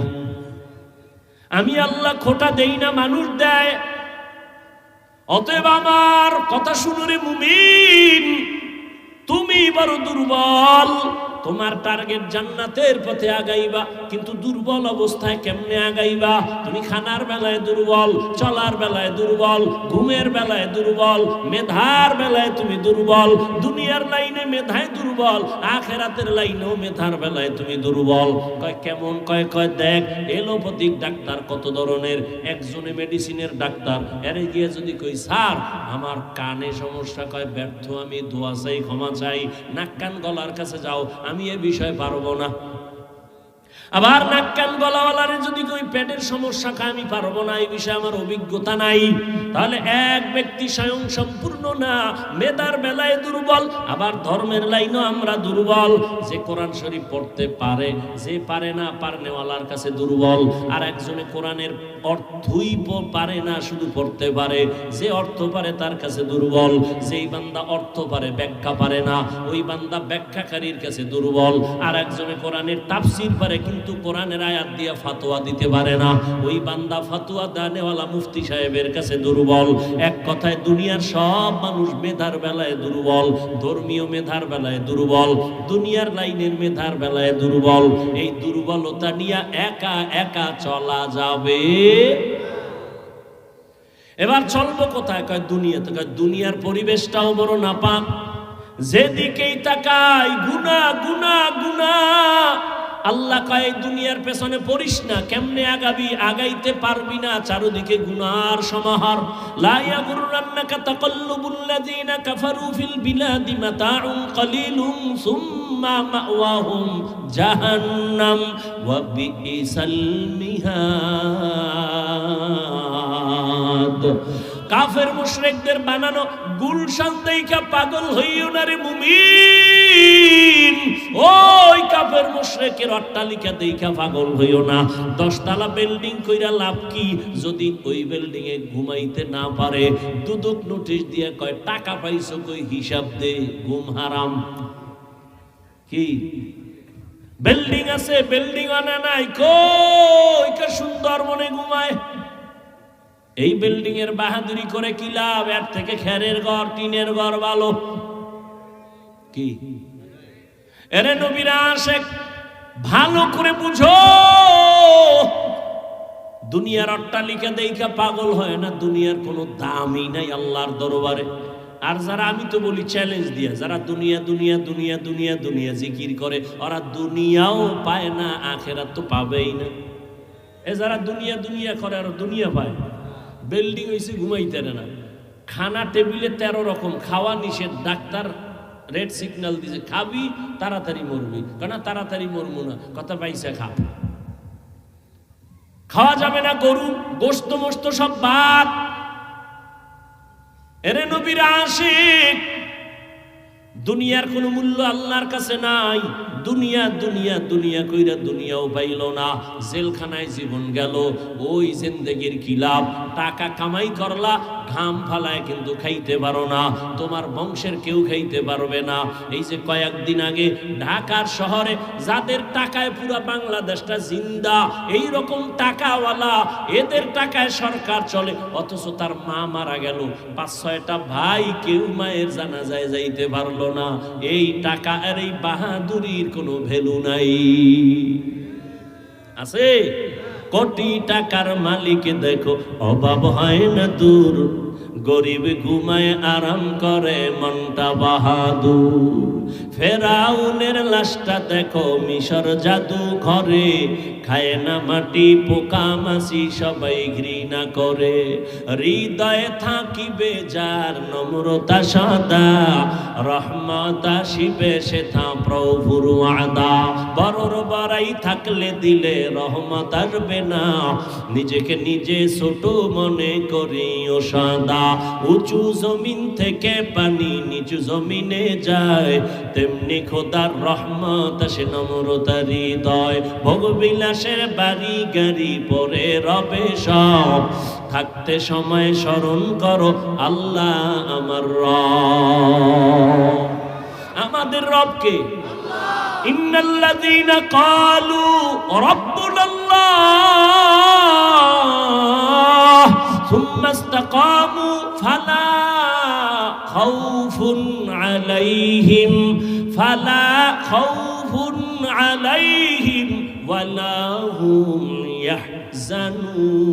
আমি আল্লাহ খোটা দেই না মানুষ দেয় অতএব আমার কথা শুনো রে মুমিন তুমি বড় দুর্বল তোমার টার্গেট জান্নাতের পথে আগাইবা কিন্তু দুর্বল অবস্থায় কেমনে আগাইবা তুমি খানার বেলায় দুর্বল চলার বেলায় দুর্বল ঘুমের বেলায় দুর্বল মেধার বেলায় তুমি দুর্বল দুনিয়ার লাইনে মেধায় দুর্বল আখিরাতের লাইনেও মেধার বেলায় তুমি দুর্বল কয় কেমন কয় কয় দেখ এলোপ্যাথিক ডাক্তার কত ধরনের একজনে মেডিসিনের ডাক্তার এর গিয়ে যদি কই স্যার আমার কানে সমস্যা কয় ব্যর্থ আমি দোয়া চাই ক্ষমা চাই নাক কান গলার কাছে যাও আমি এ বিষয় পারবো না আবার নাক কান গলাওয়ালারে যদি কই পেটের সমস্যা কয় আমি পারবো না এই বিষয়ে আমার অভিজ্ঞতা নাই তাহলে এক ব্যক্তি স্বয়ং সম্পূর্ণ না মেধার বেলায় দুর্বল আবার ধর্মের লাইনও আমরা দুর্বল যে কোরআন শরীফ পড়তে পারে যে পারে না পারনেওয়ালার কাছে দুর্বল আর একজনে কোরআনের অর্থই পারে না শুধু পড়তে পারে যে অর্থ পারে তার কাছে দুর্বল যেই বান্দা অর্থ পারে ব্যাখ্যা পারে না ওই বান্দা ব্যাখ্যাকারীর কাছে দুর্বল আর একজনে কোরআনের তাফসীর পারে কিন্তু কোরআনের আয়াত দিয়ে ফতোয়া দিতে পারে না ওই বান্দা ফতোয়া দানেওয়ালা মুফতি সাহেবের কাছে দুর্বল এক কথায় দুনিয়ার সব মানুষ মেধার বেলায় দুর্বল ধর্মীয় মেধার বেলায় দুর্বল দুনিয়ার লাইনের মেধার বেলায় দুর্বল এই দুর্বলতা নিয়ে একা একা চলা যাবে এবার চলবো কোথায় কয় দুনিয়াতে কয় দুনিয়ার পরিবেশটাও বড় নাপাক যেদিকেই তাকাই গুনাহ গুনাহ গুনাহ আল্লাহ কয় দুনিয়ার পেছনে পড়িস না কেমনে আগাবি আগাইতে পারবি না চারদিকে গুনার সমাহার লা ইয়াগুররান্নাকা তাকাল্লুবুল লাযিনা কাফারু ফিল বিলাদি মাতাউন কালিলুন সুম্মা মাওয়াহুম জাহান্নাম ওয়া বিইসাল মিহাদ কাফের মুশরিকদের বানানো গুলশান দেইখা পাগল হইও না রে মুমিন ওই কাফের মুশরিকের অট্টালিকা দেখা পাগল হইও না। 10 তলা বিল্ডিং কইরা লাভ কি যদি ওই বিল্ডিং এ ঘুমাইতে না পারে? দুদক নোটিশ দিয়ে কয় টাকা পাইছো কই হিসাব দে, ঘুম হারাম। কি বিল্ডিং আছে, বিল্ডিং আনে নাই, কই কে সুন্দর মনে ঘুমায়। এই বিল্ডিং এর বাহাদুরি করে কি লাভ? এর থেকে খেরের ঘর, টিনের ঘর ভালো। কি এরে নবীর আশিক, ভালো করে বুঝো, দুনিয়ার অট্টালিকা দেখা পাগল হয় না। দুনিয়ার কোনো দামই নাই আল্লাহর দরবারে। আর যারা, আমি তো বলি চ্যালেঞ্জ দিয়া, যারা দুনিয়া দুনিয়া দুনিয়া দুনিয়া দুনিয়া জিকির করে, ওরা দুনিয়াও পায় না, আখেরাত তো পাবেই না। এ যারা দুনিয়া দুনিয়া করে আর দুনিয়া পায়, বিল্ডিং হইছে ঘুমাইতে না, খানা টেবিলে 13 রকম, খাওয়া নিষেধ, ডাক্তার রেড সিগন্যাল দিছে, খাবি তাড়াতাড়ি মরবি, কেন তাড়াতাড়ি মরবো না, কথা পাইছে খা, খাওয়া যাবে না, গরু গোশত মোস্ত সব বাদ। এরে নবীর আশিক, দুনিয়ার কোনো মূল্য আল্লাহর কাছে নাই। দুনিয়া দুনিয়া দুনিয়া কইরা দুনিয়াও পাইল না, জেলখানায় জীবন গেল। ওই জিন্দেগির কি লাভ? টাকা কামাই করলা, ঘাম ফালায় কিন্তু খাইতে পারো না, তোমার বংশের কেউ খাইতে পারবে না। এই যে কয়েকদিন আগে ঢাকার শহরে যাদের টাকায় পুরা বাংলাদেশটা জিন্দা, এই রকম টাকাওয়ালা, এদের টাকায় সরকার চলে, অথচ তার মা মারা গেল, 5-6টা ভাই, কেউ মায়ের জানাজায় যাইতে পারলো না। এই টাকা আর এই বাহাদুরির কোনো ভ্যালু নাই। আছে কোটি টাকার মালিক দেখো, অভাব হয় না দূর, গরিব ঘুমায় আরাম করে মনটা বাহাদুর। ফেরাউনের লাশটা দেখো মিশর জাদু ঘরে, খায় না মাটি পোকা মাছি সবাই ঘৃণা করে। হৃদয়ে থাকিবে যার নম্রতা সদা, রহমত আসিবে সেথা প্রভুর ওয়াদা। বড়র বড়াই থাকলে দিলে রহমত আসবে না, নিজেকে নিজে ছোট মনে করিও সদা। উঁচু জমিন থেকে পানি নিচু জমিনে যায়, তেমনি খোদার রহমত আসে নম্রতার হৃদয়। ভোগবিলাসের বাড়ি গাড়ি পরে রবে সব, থাকতে সময় স্মরণ করো আল্লাহ আমার রব। আমাদের রবকে ইন্নাল্লাযীনা ক্বালু রাব্বুনাল্লাহ সুম্মা ইসতাকামু ফালা খাউফুন আলাইহিম ওয়ালা হুম ইয়াহজানুন।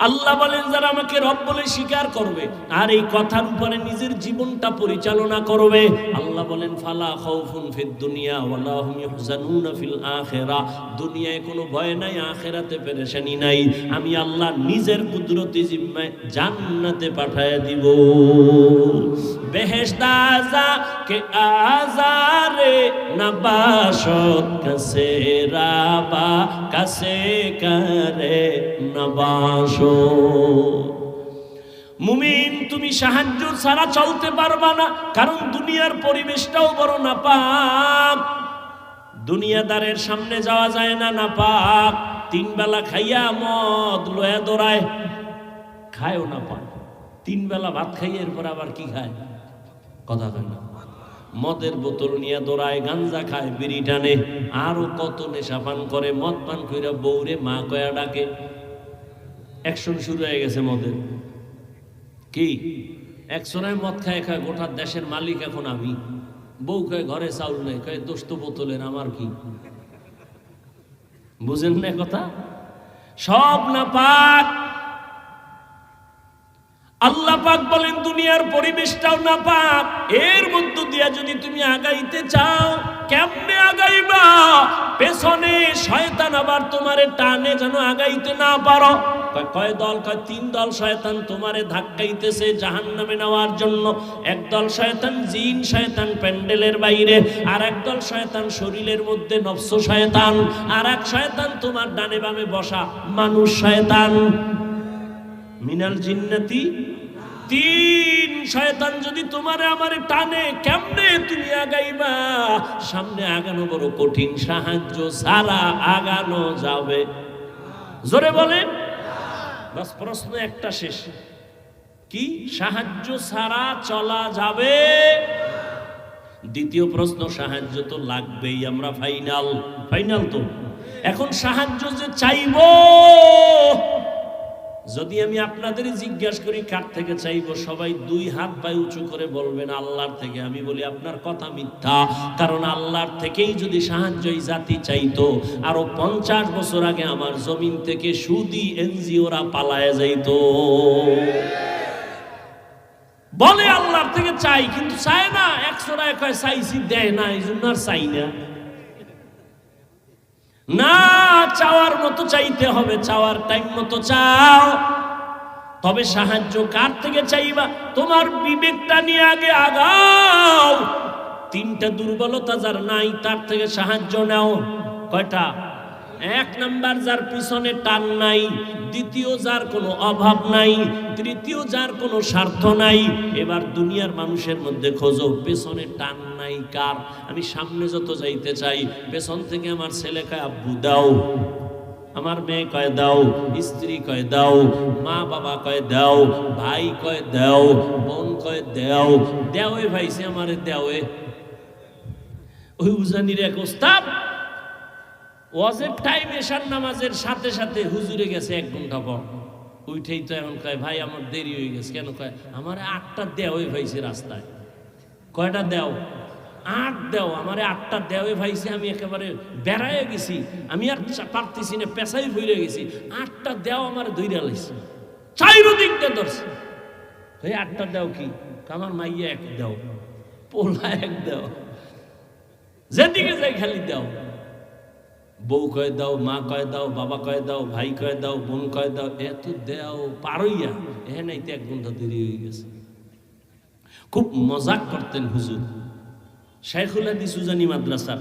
আল্লাহ বলেন যারা আমাকে রব বলে স্বীকার করবে আর এই কথার উপরে নিজের জীবনটা পরিচালনা করবে, আল্লাহ বলেন ফালা খাউফুন ফিদ দুনিয়া ওয়ালা হুম ইয়াহজানুনা ফিল আখিরা। দুনিয়ায় কোনো ভয় নাই, আখিরাতে পেরেশানি নাই। আমি আল্লাহ নিজের কুদরতি জিম্মায় জান্নাতে পাঠায় দিব। বেহেশত আযা কে আজারে নবাশত কাছে রাবা কাছে করে নবাশ। মুমিন তুমি সাহায্য ছাড়া চলতে পারবা না, কারণ দুনিয়ার পরিবেশটাও বড় নাপাক। দুনিয়াদারের সামনে যাওয়া যায় না, নাপাক। 3 বেলা খাইয়া মদ লয়া দৌড়ায়, খায়ও নাপাক। 3 বেলা ভাত খাইয়ে এরপর আবার কি খায়? কথা কয় না, মদের বোতল নিয়ে দৌড়ায়, গাঞ্জা খায়, বিড়ি টানে, আরো কত নেশা পান করে। মদ পান কইরা বউরে মা কয়া ডাকে। অ্যাকশন শুরু হয়ে গেছে মদের। কি একশনায় মদ খায় খায় গোটা দেশের মালিক এখন আমি। বউ কয় ঘরে চাউল নেই, কয় দোস্ত বোতলের আমার কি? বুঝেন না কথা? সব না পাক। আল্লাহ পাক বলেন দুনিয়ার পরিবেশটাও না পাক। এর মধ্য দিয়া যদি তুমি আগাইতে চাও, কেমনে আগাইবা? পেছনে শয়তান আবার তোমারে টানে যেন আগাইতে না পারো। কয় দল? কয় 3 দল শয়তান তোমারে ধাক্কাইতেছে জাহান্নামে নেওয়ার জন্য। একদল শয়তান জিন শয়তান প্যান্ডেলের বাইরে, আর একদল শয়তান শরীরের মধ্যে নফস শয়তান, আর এক শয়তান তোমার ডানে বামে বসা মানুষ শয়তান। মিনাল জিন্নাতি তিন, শয়তান যদি তোমারে আমারে টানে, কেমনে তুমি আগাইবা? সামনে আগানো বড় কঠিন, সাহায্য ছাড়া আগানো যাবে। জোরে বলেন। বাস প্রশ্ন একটা শেষ, কি সাহায্য ছাড়া চলা যাবে? দ্বিতীয় প্রশ্ন, সাহায্য তো লাগবেই, আমরা ফাইনাল তো। এখন সাহায্য যে চাইব, যদি আমি আপনাদের জিজ্ঞাসা করি কার থেকে চাইব, সবাই দুই হাত পায়ে উঁচু করে বলবেন আল্লাহর থেকে। আমি বলি আপনার কথা মিথ্যা, কারণ আল্লাহর থেকেই যদি সাহায্য এই জাতি চাইতো, আরো 50 বছর আগে আমার জমিন থেকে সুদি এনজিওরা পালায় যাইতো। বলে আল্লাহর থেকে চাই, কিন্তু চায় না। 100 কয় চাইছি, দেয় না, এই জন্য আর চাই না। না, চাওয়ার মতো চাইতে হবে, চাওয়ার টাইম মতো চাও। তবে সাহায্য কার থেকে চাইবা? তোমার বিবেকটা নিয়ে আগে আগাও। 3টা দুর্বলতা যার নাই, তার থেকে সাহায্য নাও। কয়টা? 1 নাম্বার, যার পিছনে টান নাই। দ্বিতীয়, যার কোনো অভাব নাই। তৃতীয়, যার কোনো স্বার্থ নাই। এবার দুনিয়ার মানুষের মধ্যে খোঁজো, পেছনে টান নাই কার? আমি সামনে যত যাইতে চাই, পেছন থেকে আমার ছেলে কয় আব্বু দাও, আমার মেয়ে কয় দাও, স্ত্রী কয় দাও, মা বাবা কয় দাও, ভাই কয় দাও, বোন কয় দাও। দেওয়ে ভাইছে আমারে দেওয়ে। ওই উজানির এক ওস্তাদ ওয়াজের টাইম, এশার নামাজের সাথে সাথে হুজুরে গেছে 1 ঘন্টা পর। উঠেই তো এখন কয় ভাই আমার দেরি হয়ে গেছে। কেন? কয় আমার 8টা দেওয়ে ভাইছে রাস্তায়। কয়টা দেও? 8 দেও। আমার 8টা দেওয়ে ভাইছে, আমি একেবারে বেড়াইয়া গেছি, আমি আর পারতেছি না, পেশাই ভুলে গেছি। 8টা দেও আমার ধইরা লাইছে, চারিদিকটা ধরছে। ওই 8টা দেও কি? আমার মাইয়া 1 দেও, পোলা 1 দেও, যেদিকে যাই খালি দেও। বউ কয় দাও, মা কয় দাও, বাবা কয় দাও, ভাই কয় দাও, বোন কয় দাও। এত দেও পারইয়া এখানেইতে 1 ঘন্টা দেরি হয়ে গেছে। খুব মজাক করতেন হুজুর, শাইখুল হাদিস উজানি মাদ্রাসার।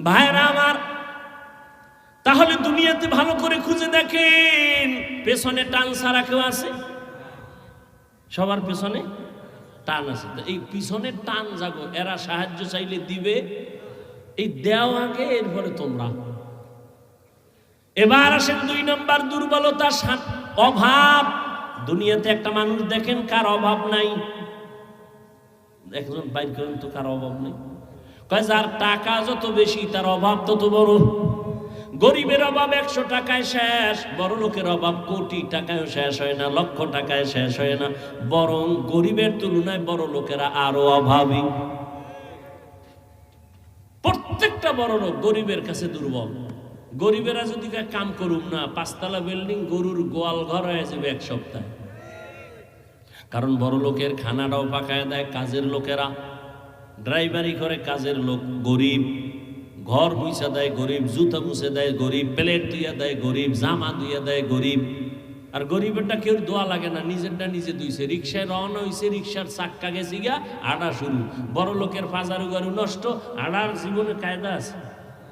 ভাইরা আমার, তাহলে দুনিয়াতে ভালো করে খুঁজে দেখেন, পেছনে টান ছাড়া কেউ আছে? সবার পেছনে টান আছে। তো এই পিছনে টান জাগো, এরা সাহায্য চাইলে দিবে। এই দেও আগে, এরপরে তোমরা। এবার আসেন 2 নাম্বার দুর্বলতা, অভাব। দুনিয়াতে একটা মানুষ দেখেন কার অভাব নাই? একজন বাইর করেন তো কার অভাব নেই? কয় যার টাকা যত বেশি তার অভাব তত বড়। গরিবের অভাব 100 টাকায় শেষ, বড় লোকের অভাব কোটি টাকায় শেষ হয় না, লক্ষ টাকায় শেষ হয় না। বরং গরিবের তুলনায় বড় লোকেরা আরো অভাবী। প্রত্যেকটা বড় লোক গরিবের কাছে দুর্বল। গরিবেরা যদি কাম করুম না, 5 তলা বিল্ডিং গরুর গোয়াল ঘর হয়ে যাবে 1 সপ্তাহে। কারণ বড় লোকের খানাটাও পাকায় দেয় কাজের লোকেরা, ড্রাইভারি করে কাজের লোক গরিব, ঘর মুছা দেয় গরিব, জুতা মুছে দেয় গরিব, প্লেট ধুইয়া দেয় গরিব, জামা ধুইয়া দেয় গরিব। আর গরিবেরটা কেউ দোয়া লাগে না, নিজেরটা নিজে ধুইছে। রিক্সায় রওনা হয়েছে, রিক্সার চাক্কা গেছে গিয়া, আড়া শুরু। বড় লোকের পাজারু গারু নষ্ট, আড়ার জীবনে কায়দা আছে?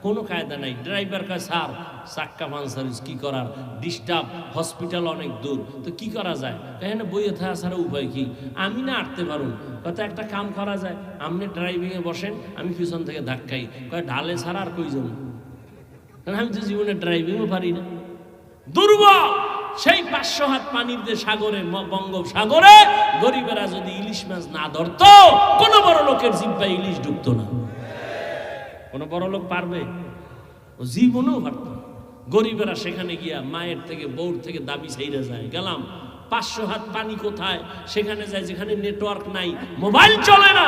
কোনো কায়দা নাই। ড্রাইভার কয় স্যার চাক্কা পাঞ্চার, কি করার, ডিস্টার্ব, হসপিটাল অনেক দূর, তো কি করা যায়? এখানে বইয়ে থাকা ছাড়া উপায় কি? আমি না আটতে পারুন। কত একটা কাম করা যায়, আপনি ড্রাইভিংয়ে বসেন, আমি পিছন থেকে ধাক্কাই। কয় ঢালে ছাড়া আর কইজন, কারণ আমি তো জীবনে ড্রাইভিংও পারি না। দুর্বল। সেই 500 হাত পানির যে সাগরে, বঙ্গোপসাগরে গরিবেরা যদি ইলিশ মাছ না ধরতো, কোন বড় লোকের জিব্বায় ইলিশ ঢুকতো না। কোন বড় লোক পারবে? জীবনেও পারত। গরিবেরা সেখানে গিয়া মায়ের থেকে, বউর থেকে দাবি চাইরা যায়, গেলাম 500 হাত পানি কোথায়? সেখানে যায় যেখানে নেটওয়ার্ক নাই, মোবাইল চলে না,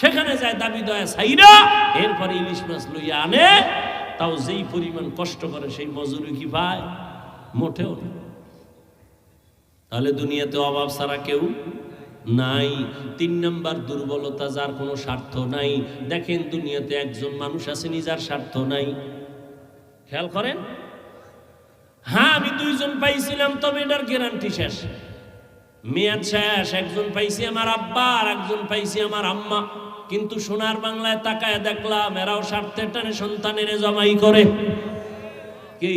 সেখানে যায় দাবি দয়া চাইরা, এরপরে ইলিশ মাছ লইয়া আনে। তাও যেই পরিমাণ কষ্ট করে সেই মজুরি কি পায়? মোটেও না। তাহলে দুনিয়াতে অভাব ছাড়া কেউ নাই। 3 নাম্বার দুর্বলতা, যার কোনো স্বার্থ নাই। দেখেন দুনিয়াতে একজন মানুষ আছে যার স্বার্থ নাই। খেয়াল করেন, হ্যাঁ আমি 2 জন পাইছিলাম, তবে এটার গ্যারান্টি শেষ, মেয়াদ শেষ। একজন পাইছি আমার আব্বা, আর একজন পাইছি আমার আম্মা। কিন্তু সোনার বাংলায় তাকায় দেখলাম এরাও স্বার্থের টানে সন্তানের জমাই করে। কি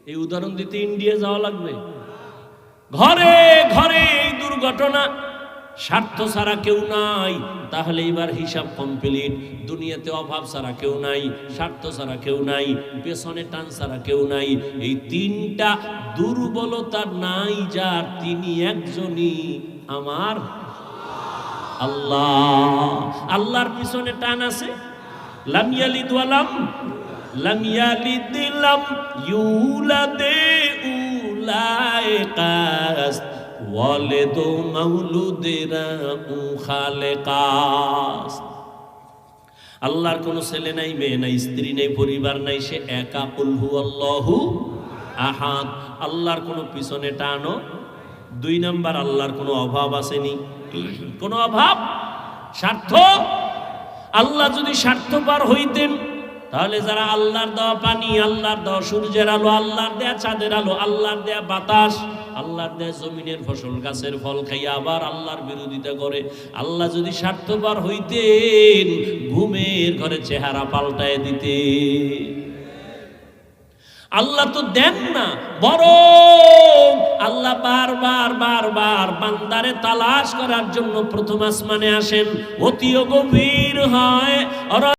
এই উদাহরণ দিতে ইন্ডিয়া যাওয়া লাগবে? ঘরে ঘরে এই দুর্ঘটনা, স্বার্থ ছাড়া কেউ নাই। তাহলে এবার হিসাব কমপ্লিট। দুনিয়াতে অভাব ছাড়া কেউ নাই, স্বার্থ ছাড়া কেউ নাই, পেছনে টান ছাড়া কেউ নাই। এই তিনটা দুর্বলতা নাই যার, তিনি একজনই আমার আল্লাহ। আল্লাহর পিছনে টান আছে। লাম ইয়ালিদ লাম ইয়ালিদ লাম ইউলাদ উলাইকাস ওয়ালিদু মাউলুদিরা খালেকাস। আল্লাহর কোনো ছেলে নাই, মেয়ে নাই, স্ত্রী নাই, পরিবার নাই, সে একা। কুল হুয়াল্লাহু আহাদ। আল্লাহর কোনো পিছনে টানো। 2 নাম্বার, আল্লাহর কোনো অভাব আসেনি, কোনো অভাব। স্বার্থ, আল্লাহ যদি স্বার্থপর হইতেন তাহলে যারা আল্লাহর দেওয়া পানি, আল্লাহর দেওয়া সূর্যের আলো, আল্লাহর দেয়া চাঁদের আলো, আল্লাহর দেয়া বাতাস, আল্লাহর দেয়া জমিনের ফসল, গাছের ফল খাইয়া আবার আল্লাহর বিরোধিতা করে, আল্লাহ যদি স্বার্থপর হইতেন ঘুমের ঘরে চেহারা পাল্টায় দিতে। আল্লাহ তো দেন না, বরং আল্লাহ বারবার বারবার বান্দারে তালাশ করার জন্য প্রথম আসমানে আসেন। অতি গভীর হয়